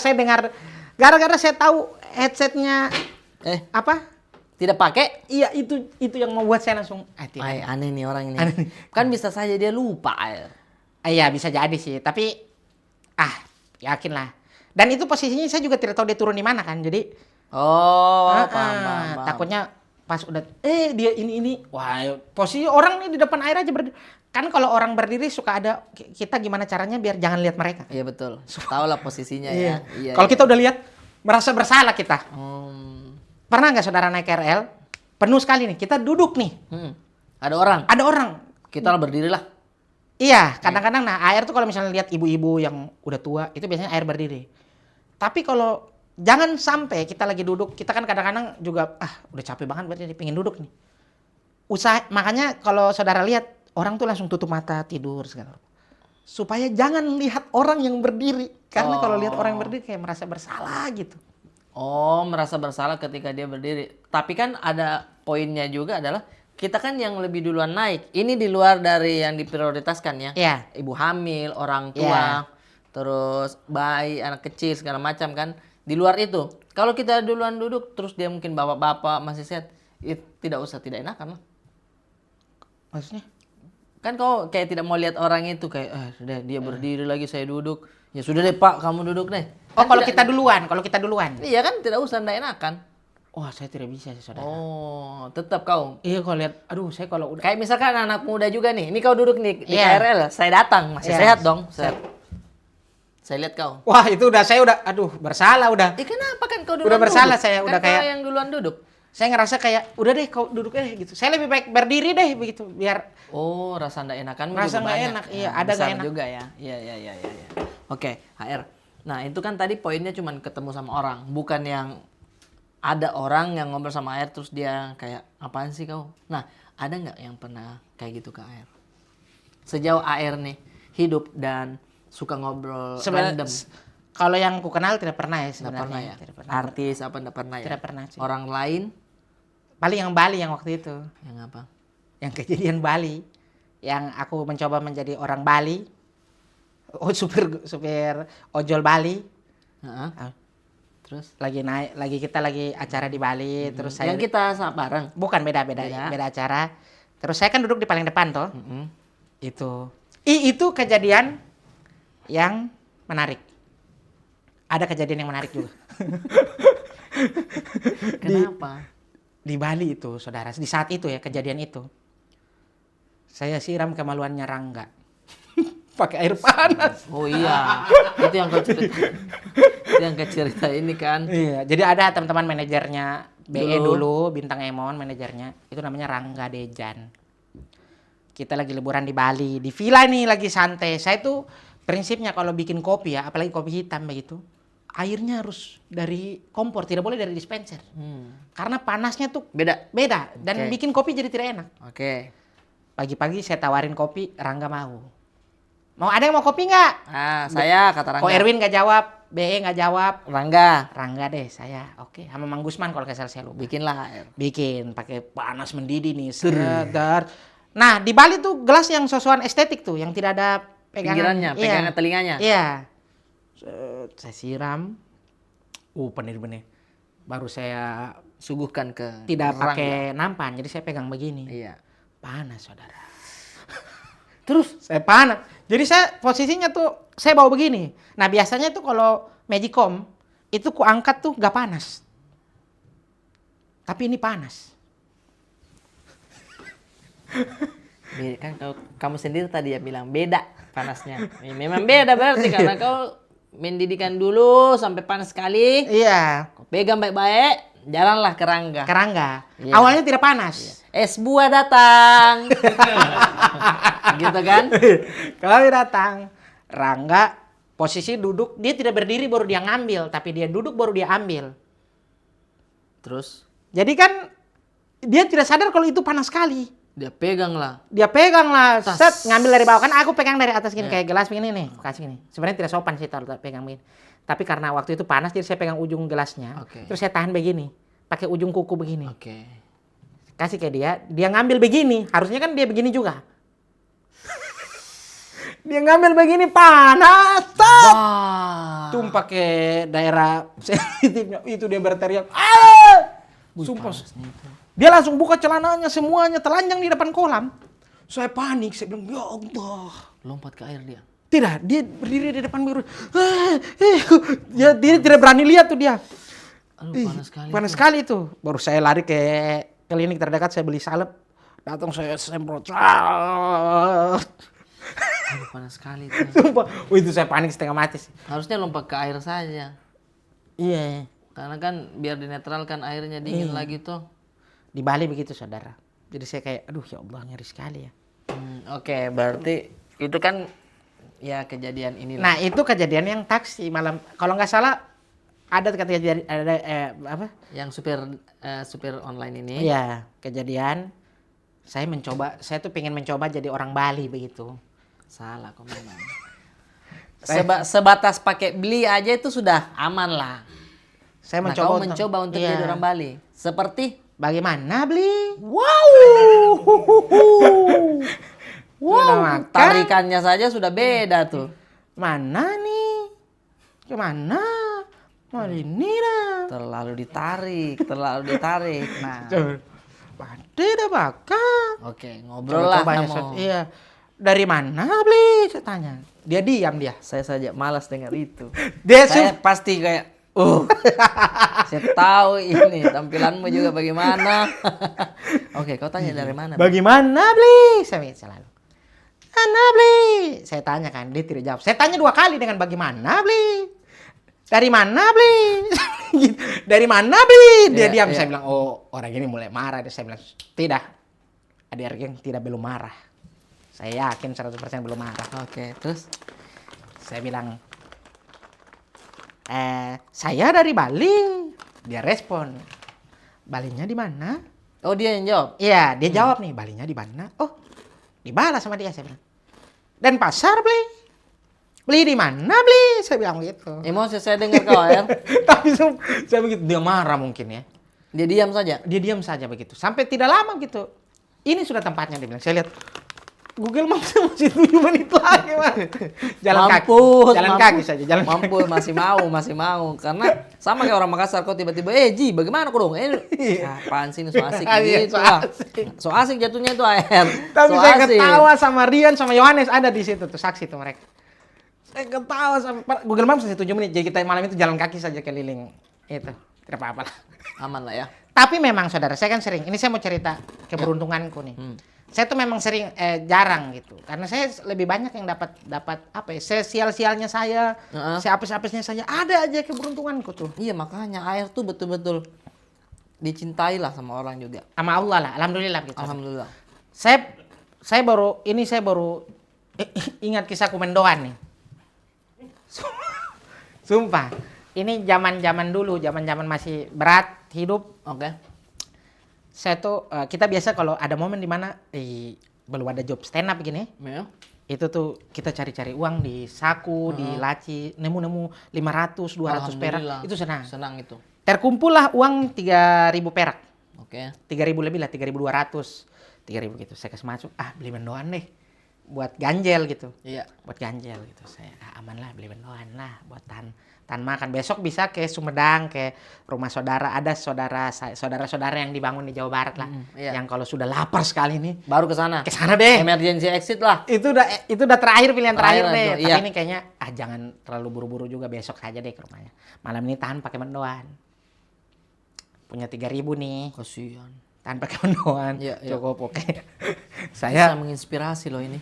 saya tahu headsetnya apa? Tidak pakai? Iya itu yang membuat saya langsung tidak. Ay, aneh nih orang ini. Aneh nih. Kan bisa saja dia lupa AR. Iya bisa jadi sih, tapi yakin lah. Dan itu posisinya saya juga tidak tahu dia turun di mana kan. Jadi Paham. takutnya pas udah dia ini wah posisi orang nih di depan air aja berdiri. Kan kalau orang berdiri suka ada kita gimana caranya biar jangan lihat mereka. Iya betul. Tahu lah posisinya ya. Iya. Kalau kita udah lihat merasa bersalah kita. Pernah nggak saudara naik KRL penuh sekali nih, kita duduk nih. Ada orang. Ada orang. Kita lah berdiri lah. Iya, kadang-kadang air tuh kalau misalnya lihat ibu-ibu yang udah tua, itu biasanya air berdiri. Tapi kalau jangan sampai kita lagi duduk, kita kan kadang-kadang juga udah capek banget berarti pengen duduk nih. Makanya kalau saudara lihat orang tuh langsung tutup mata tidur segala. Supaya jangan lihat orang yang berdiri, karena kalau lihat orang yang berdiri kayak merasa bersalah gitu. Oh, merasa bersalah ketika dia berdiri. Tapi kan ada poinnya juga adalah kita kan yang lebih duluan naik. Ini di luar dari yang diprioritaskan ya. Iya. Ibu hamil, orang tua, terus bayi, anak kecil segala macam kan. Di luar itu. Kalau kita duluan duduk terus dia mungkin bapak-bapak masih sehat, tidak enakan lah. Maksudnya? Kan kau kayak tidak mau lihat orang itu kayak sudah dia berdiri lagi saya duduk. Ya sudah deh Pak, kamu duduk deh. Oh, Kan kalau kita duluan. Iya kan tidak usah tidak enakan. Wah, saya tidak bisa sih, saudara. Oh, tetap kau. Iya, kalau lihat, saya kalau udah Kayak misalkan anak muda juga nih, ini kau duduk nih di Iya. KRL, saya datang, masih Iya. sehat dong. Saya lihat kau. wah, itu saya udah bersalah udah. Kenapa kan kau duluan Udah bersalah duduk? saya, Kan udah kau kayak yang duluan duduk. Saya ngerasa kayak udah deh kau duduk deh gitu. Saya lebih baik berdiri deh begitu biar Oh, rasa ndak enakan Rasa nggak enak, iya, ada nggak besar enak. juga ya. Iya. Oke, HR. Nah, itu kan tadi poinnya cuman ketemu sama orang, bukan yang ada orang yang ngobrol sama HR terus dia kayak apaan sih kau? Nah, ada nggak yang pernah kayak gitu ke AR? Sejauh AR nih hidup dan suka ngobrol Sebenarnya random? kalau yang ku kenal tidak pernah ya Nggak sebenarnya. pernah ya? Tidak pernah. Artis apa nggak pernah ya? Tidak pernah sih. Orang lain Paling yang Bali yang waktu itu. yang apa? Yang kejadian Bali. Yang aku mencoba menjadi orang Bali. Oh, supir ojol Bali. Heeh. Ah, Terus? kita lagi acara di Bali, terus saya Yang kita sama bareng? bukan beda acara. Terus saya kan duduk di paling depan toh. Mm-mm. Itu kejadian yang menarik. Ada kejadian yang menarik juga. Kenapa? Di Bali itu, saudara. Di saat itu ya, kejadian itu. Saya siram kemaluannya Rangga. Pakai air panas. Oh iya, itu yang kau cerita. Itu yang kau cerita ini kan. Iya, jadi ada teman-teman manajernya BE dulu, Bintang Emon manajernya. Itu namanya Rangga Dejan. Kita lagi liburan di Bali, di villa nih lagi santai. Saya tuh prinsipnya kalau bikin kopi ya, apalagi kopi hitam begitu, airnya harus dari kompor, tidak boleh dari dispenser. Karena panasnya tuh Beda. dan Oke. bikin kopi jadi tidak enak. Oke. Pagi-pagi saya tawarin kopi, Rangga mau. Mau ada yang mau kopi nggak? Saya kata Rangga. Kok Erwin nggak jawab, BE nggak jawab. Rangga, Rangga deh saya, oke. Sama Mang Gusman kalau nggak salah saya lupa. bikinlah air. Bikin pakai panas mendidih nih, sedar. Nah di Bali tuh gelas yang sosokan estetik tuh, yang tidak ada pegangan. Pinggirannya, pegangan telinganya. Iya. Saya siram. Bener-bener. Baru saya Suguhkan ke tidak Rangga. pakai nampan, jadi saya pegang begini. Iya. Panas saudara. Terus saya panas. Jadi saya posisinya tuh saya bawa begini. Nah biasanya tuh kalau Magicom itu ku angkat tuh gak panas. Tapi ini panas. Beda, kan kamu sendiri tadi ya bilang beda panasnya. Ya, memang beda berarti karena kau mendidihkan dulu sampai panas sekali. Iya. Kau pegang baik-baik, jalanlah ke Rangga. Kerangga. Iya. Awalnya tidak panas. Es buah datang. Gitu kan? Kalau datang, Rangga posisi duduk, dia tidak berdiri baru dia ngambil, tapi dia duduk baru dia ambil. Terus Jadi kan dia tidak sadar kalau itu panas sekali. dia pegang lah. Dia pegang lah, Tas. set, ngambil dari bawah. Kan aku pegang dari atas gini, kayak gelas begini nih, kasih gini. Sebenarnya tidak sopan sih taruh pegang begini. Tapi karena waktu itu panas, jadi saya pegang ujung gelasnya. Oke. Terus saya tahan begini, pakai ujung kuku begini. Oke. Kasih ke dia ngambil begini. Harusnya kan dia begini juga. Dia ngambil begini, panas, set. Wah. Tumpah ke daerah sensitifnya. Itu dia berteriak, ah! Sumpah. Panasnya itu. Dia langsung buka celananya, semuanya telanjang di depan kolam. Saya panik, saya bilang, ya Allah. Lompat ke air dia. Tidak, dia berdiri di depan biru. Dia tidak berani lihat tuh dia. Aduh, panas sekali. Panas sekali itu. Baru saya lari ke klinik terdekat, saya beli salep. Datang saya semprot. Aduh, panas sekali itu. Sumpah. Itu saya panik setengah mati. Harusnya lompat ke air saja. Iya. Karena kan biar dinetralkan airnya dingin lagi tuh. Di Bali begitu saudara. Jadi saya kayak, aduh ya Allah ngeri sekali ya. Oke, berarti itu kan ya kejadian ini lah. Nah itu kejadian yang taksi malam. Kalau nggak salah ada kejadian apa? Yang supir online ini. Iya kejadian. Saya tuh pengen mencoba jadi orang Bali begitu. Salah kok memang. Sebatas pakai beli aja itu sudah aman lah. Saya Nah, mencoba kau mencoba untuk iya. jadi orang Bali. Seperti Bagaimana beli? wow. Sudah makan? Tarikannya saja sudah beda tuh. Mana nih? Kemana? Mau ini dah. Terlalu ditarik. Nah, Tidak bakal. oke, ngobrol lah kamu. Iya. Dari mana beli? Saya tanya. Dia diam dia. Saya saja malas dengar itu. Dia Saya pasti kayak saya tahu ini tampilanmu juga bagaimana. Oke, kau tanya dari mana? Bagaimana beli? Saya selalu. Mana beli? Saya tanya kan, dia tidak jawab. Saya tanya 2 kali dengan bagaimana beli? Dari mana beli? Dari mana beli? Dia Iya, diam. iya. Saya bilang, oh orang ini mulai marah. Saya bilang, tidak. Ada yang tidak belum marah. Saya yakin 100% belum marah. Oke, terus Saya bilang, saya dari Bali. Dia respon, Balinya di mana? oh dia yang jawab. Iya, dia jawab nih, Balinya di mana? Oh, dibalas sama dia. Saya bilang, Denpasar beli. Beli di mana beli? Saya bilang gitu. Emosi saya dengar kau AR. Tapi saya begitu, dia marah mungkin ya. Dia diam saja. Dia diam saja begitu. Sampai tidak lama gitu. Ini sudah tempatnya, dia bilang. Saya lihat Google Maps masih 7 menit lagi, Mas. Jalan kaki. Jalan kaki saja, jalan kaki. Mampu, masih mau. Karena sama kayak orang Makassar, kau tiba-tiba, Ji, bagaimana kau dong? Apaan sih ini so asik Iya, gitu so lah. asik. So asik jatuhnya itu AR. Tapi So saya asik. ketawa sama Rian sama Yohanes ada di situ tuh, saksi tuh mereka. Saya ketawa sama Google Maps masih 7 menit. Jadi kita malam itu jalan kaki saja keliling. Itu, tidak apa-apa lah. Aman lah ya. Tapi memang saudara, saya kan sering, ini saya mau cerita keberuntunganku nih. Saya tuh memang sering jarang gitu. Karena saya lebih banyak yang dapat apa ya? Saya sial-sialnya saya, saya apes-apesnya saya, ada aja keberuntunganku tuh. Iya, makanya AR tuh betul-betul dicintai lah sama orang juga. Sama Allah lah, alhamdulillah gitu. Alhamdulillah. Saya baru ingat kisahku mendoan nih. Sumpah. Ini zaman-zaman dulu, zaman-zaman masih berat hidup. Oke. Saya tuh kita biasa kalau ada momen di mana belum ada job stand up gini, Ya. itu tuh kita cari-cari uang di saku, di laci, nemu-nemu 500, 200 perak, Alhamdulillah. itu senang. Senang itu. Terkumpullah uang 3.000 perak. Oke. 3.000 lebih lah, 3.200. 3.000 gitu. Saya kasih masuk, beli mendoan deh. Buat ganjel gitu. Iya. Buat ganjel gitu. Saya aman lah, beli mendoan lah buat tahan makan. Besok bisa ke Sumedang, ke rumah saudara. Ada saudara-saudara yang dibangun di Jawa Barat lah. Iya. Yang kalau sudah lapar sekali nih, Baru ke sana. ke sana deh. Emergency exit lah. Itu udah terakhir, pilihan terakhir Terakhir deh. itu, Tapi iya. ini kayaknya jangan terlalu buru-buru juga, besok saja deh ke rumahnya. Malam ini tahan pakai mendoan. Punya 3.000 nih. Kasihan. Tahan pakai mendoan. Iya, iya. Cukup oke. Bisa Saya menginspirasi loh ini.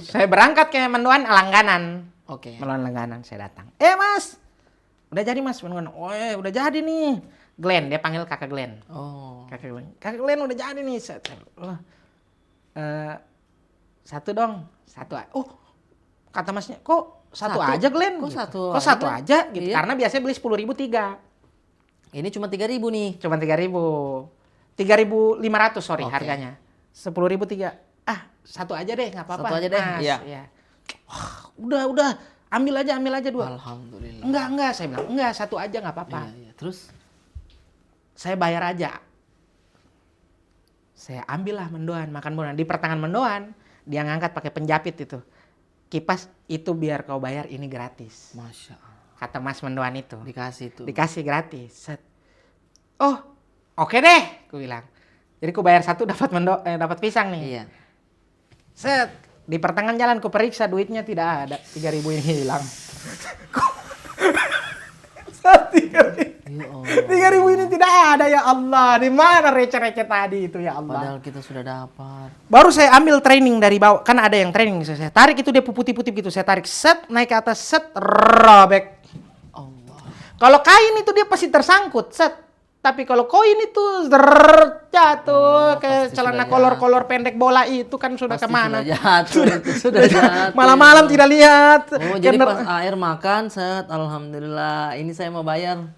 saya berangkat ke mendoan langganan. Oke. Mendoan langganan saya datang. Mas, udah jadi Mas mendoan. Oh udah jadi nih. Glenn, dia panggil kakak Glenn. Oh. Kakak Glenn udah jadi nih. Satu dong. Satu. Oh, kata Masnya, kok satu aja Glenn? Kok Gitu. satu Kok satu aja? aja gitu. Iya. Karena biasanya beli 10.000 3. Ini cuma 3.000 nih. Cuma 3.000. 3.500 sorry Oke. harganya. 10.000 3. Satu aja deh, nggak apa-apa. Satu aja deh, Mas. iya. Wah, udah. Ambil aja 2. Alhamdulillah. Enggak, saya bilang. Enggak, satu aja nggak apa-apa. Iya. Terus? Saya bayar aja. Saya ambillah mendoan, makan mendoan. Di pertengahan mendoan, dia ngangkat pakai penjapit itu. Kipas itu biar kau bayar, ini gratis. Masya Allah. Kata Mas mendoan itu. Dikasih tuh. Dikasih gratis. Set. Oh, oke deh, ku bilang. Jadi ku bayar 1 dapat pisang nih. Iya. Set. Di pertengahan jalan ku periksa duitnya tidak ada. 3.000 ini hilang. Set, 3.000. Ya Allah. 3.000 ini tidak ada, ya Allah. Di mana receh-receh tadi itu, ya Allah. Padahal kita sudah dapat. Baru saya ambil training dari bawah. Kan ada yang training. Saya tarik itu, dia putih-putih gitu. Saya tarik, set, naik ke atas, set, robek. Allah. Kalau kain itu dia pasti tersangkut, set. Tapi kalau koin itu jatuh ke pasti celana sudah kolor-kolor pendek bola itu kan sudah Pasti kemana? sudah jatuh. Malam-malam tidak lihat. Oh, jadi Karena- pas air makan, set, alhamdulillah. Ini saya mau bayar.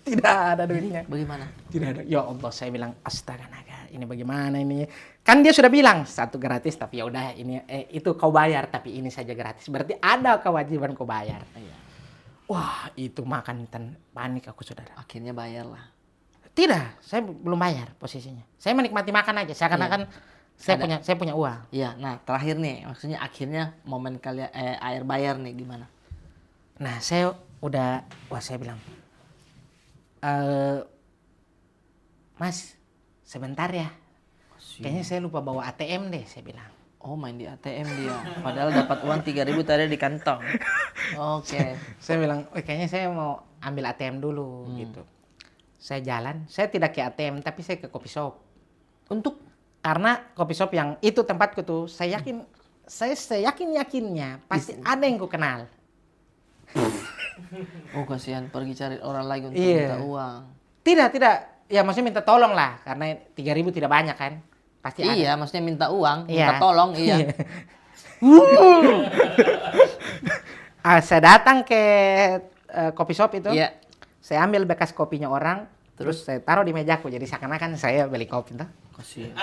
tidak ada duitnya. Bagaimana? Tidak ada. Ya Allah, saya bilang astaga naga. Ini bagaimana ini? Kan dia sudah bilang 1 gratis, tapi ya udah ini itu kau bayar, tapi ini saja gratis. Berarti ada kewajiban kau bayar. Iya. Wah, itu makan panik aku, saudara. Akhirnya bayar lah. Tidak, saya belum bayar posisinya. Saya menikmati makan aja. Seakan-akan saya punya uang. Iya, nah terakhir nih, maksudnya akhirnya momen kalian air bayar nih gimana? Nah, saya bilang, Mas, sebentar ya. Kayaknya saya lupa bawa ATM deh, saya bilang. Oh, main di ATM dia. Padahal dapat uang 3.000 tadi di kantong. Oke. Saya bilang, kayaknya saya mau ambil ATM dulu gitu. Saya jalan, saya tidak ke ATM tapi saya ke kopi shop. Untuk Karena kopi shop yang itu tempatku tuh, saya yakinnya pasti ada yang ku kenal. kasihan pergi cari orang lagi untuk Iya. minta uang. Tidak. Ya maksudnya minta tolong lah, karena 3.000 tidak banyak kan. Pasti ada. Iya, maksudnya minta uang, Iya. minta tolong, iya. Saya datang ke kopi shop itu. Iya. Saya ambil bekas kopinya orang, Terus saya taruh di mejaku, jadi seakan-akan saya beli kopi tuh. Kasihan.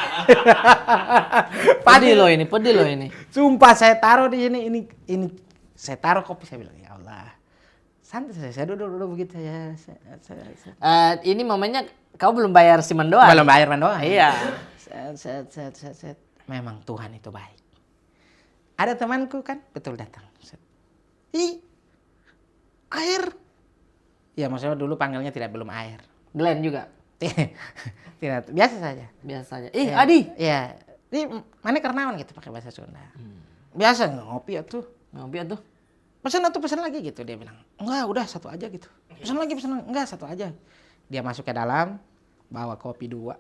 Pedih loh ini. Sumpah saya taruh di ini saya taruh kopi, saya bilang ya Allah. Santai saya duduk begitu ya. Ini momennya kau belum bayar si mendoan. Belum bayar mendoan. Iya. Set. Memang Tuhan itu baik. Ada temanku kan betul datang. Air. Ya maksudnya dulu panggilnya belum air. Glenn juga. Tidak, biasa saja. Ya. Adi. Iya. Ini mana Karnawan gitu pakai bahasa Sunda. Biasa ngopi tuh. Ngopi tuh. Pesan lagi gitu, dia bilang. Enggak, udah satu aja gitu. Pesan lagi. Enggak, satu aja. Dia masuk ke dalam, bawa kopi 2.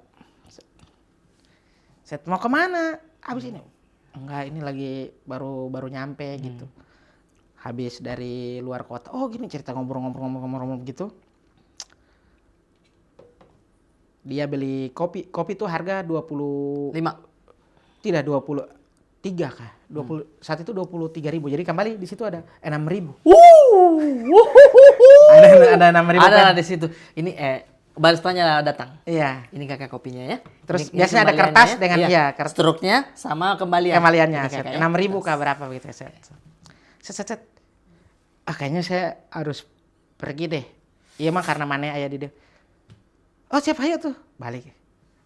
Set, mau kemana? Habis ini. Enggak, ini lagi baru nyampe gitu. Habis dari luar kota. Oh gini cerita ngobrol gitu. Dia beli kopi tuh harga 25. Tidak 23 kah? saat itu 23.000. Jadi kembali di situ ada 6.000. Ada 6.000. Ada di situ. Ini baristanya datang. Iya. Ini kakak kopinya ya. Terus ini biasanya ada kertas ya? dengan kertas struknya sama kembaliannya. 6.000 kah berapa begitu. Set. Kayaknya saya harus pergi deh. Iya mah karena mana ayah di dia. Oh siap ayo tuh. Balik.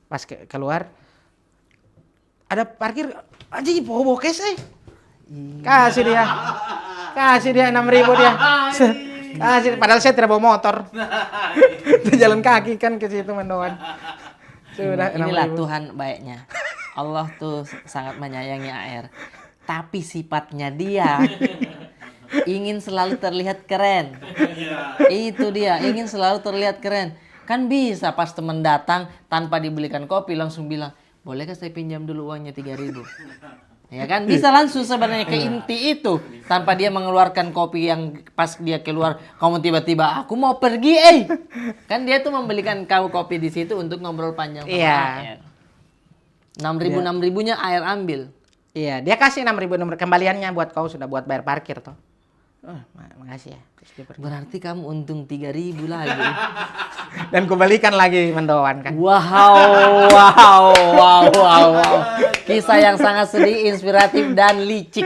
Pas keluar ada parkir aja bawa cash Kasih dia 6.000 dia. Kasih, padahal saya tidak bawa motor. Jalan kaki kan ke situ mendoan. Sudah Inilah Tuhan baiknya. Allah tuh sangat menyayangi AR. Tapi sifatnya dia ingin selalu terlihat keren. Itu dia, ingin selalu terlihat keren. Kan bisa pas teman datang tanpa dibelikan kopi langsung bilang, bolehkah saya pinjam dulu uangnya 3.000? Ya kan bisa langsung sebenarnya ke inti itu tanpa dia mengeluarkan kopi yang pas dia keluar kamu tiba-tiba aku mau pergi kan dia tuh membelikan kau kopi di situ untuk ngobrol panjang sama AR. 6.000-nya AR ambil. Iya, dia kasih 6.000 kembaliannya buat kau sudah buat bayar parkir toh. Makasih ya. Berarti kamu untung 3.000 lagi. Dan kembalikan lagi mendoan kan. Wow. Kisah yang sangat sedih, inspiratif dan licik.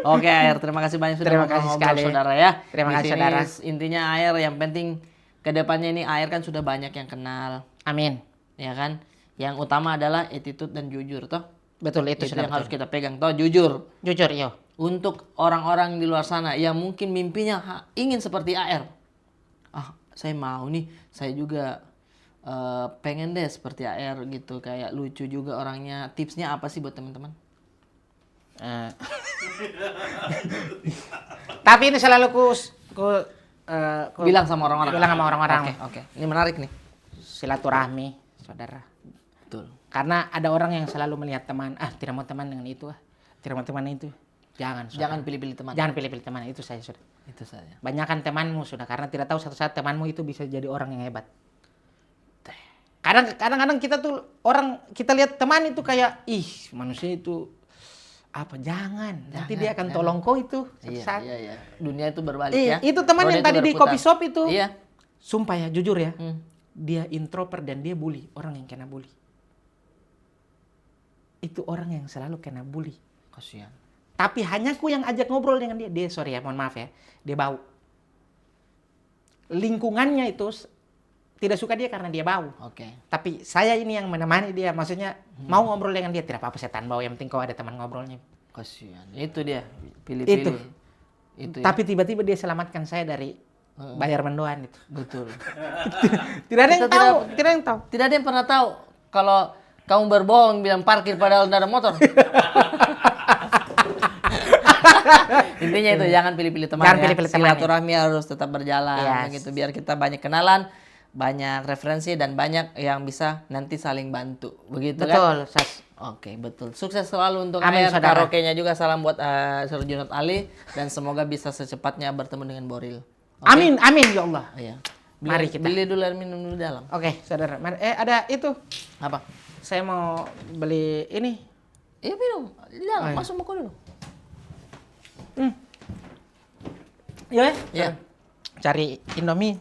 Oke, AR, terima kasih banyak sudah ngobrol saudara ya. Terima kasih saudara. Intinya AR yang penting kedepannya ini AR kan sudah banyak yang kenal. Amin. Ya kan? Yang utama adalah attitude dan jujur toh. Betul itu yang harus kita pegang toh, jujur. Jujur iya. Untuk orang-orang di luar sana yang mungkin mimpinya ingin seperti AR. Saya mau nih, saya juga pengen deh seperti AR gitu, kayak lucu juga orangnya. Tipsnya apa sih buat teman-teman? Tapi ini selalu ku bilang sama orang-orang. Bilang sama orang-orang. Oke. Ini menarik nih. Silaturahmi, saudara. Betul. Karena ada orang yang selalu melihat teman, tidak mau teman dengan itu, tidak mau teman itu. Jangan pilih-pilih teman. Jangan pilih-pilih teman, itu saya sudah. Itu saja. Banyakan temanmu sudah, karena tidak tahu satu saat temanmu itu bisa jadi orang yang hebat. Kadang-kadang kita tuh kita lihat teman itu kayak manusia itu nanti dia akan tolong kau itu satu saat. Iya. Dunia itu berbalik ya. Itu teman yang tadi di coffee shop itu. Iya. Sumpah ya, jujur ya. Dia introvert dan dia bully, orang yang kena bully. Itu orang yang selalu kena bully. Kasihan. Tapi hanya aku yang ajak ngobrol dengan dia. Sorry ya, mohon maaf ya. Dia bau. Lingkungannya itu tidak suka dia karena dia bau. Oke. Tapi saya ini yang menemani dia. Maksudnya mau ngobrol dengan dia. Tidak apa-apa setan bau. Yang penting kau ada teman ngobrolnya. Kasihan. Itu dia. Pilih-pilih. Itu Tapi tiba-tiba dia selamatkan saya dari bayar mendoan itu. Betul. Tidak ada yang tahu. Tidak ada yang pernah tahu kalau kamu berbohong bilang parkir padahal tidak ada motor. Intinya itu, jangan pilih-pilih teman. Jangan pilih-pilih teman. Silaturahmi harus tetap berjalan gitu biar kita banyak kenalan, banyak referensi dan banyak yang bisa nanti saling bantu. Begitu betul, kan? Oke, betul. Sukses selalu untuk Amin, AR. saudara. Karaoke-nya juga salam buat Sir Junot Ali dan semoga bisa secepatnya bertemu dengan Boril. Okay? Amin ya Allah. Iya. Mari kita. Beli dulu air minum dulu dalam. Oke, saudara. Ada itu. Apa? Saya mau beli ini. Iya minum. Di dalam, masuk buku dulu. Iya ya? Iya. Cari Indomie.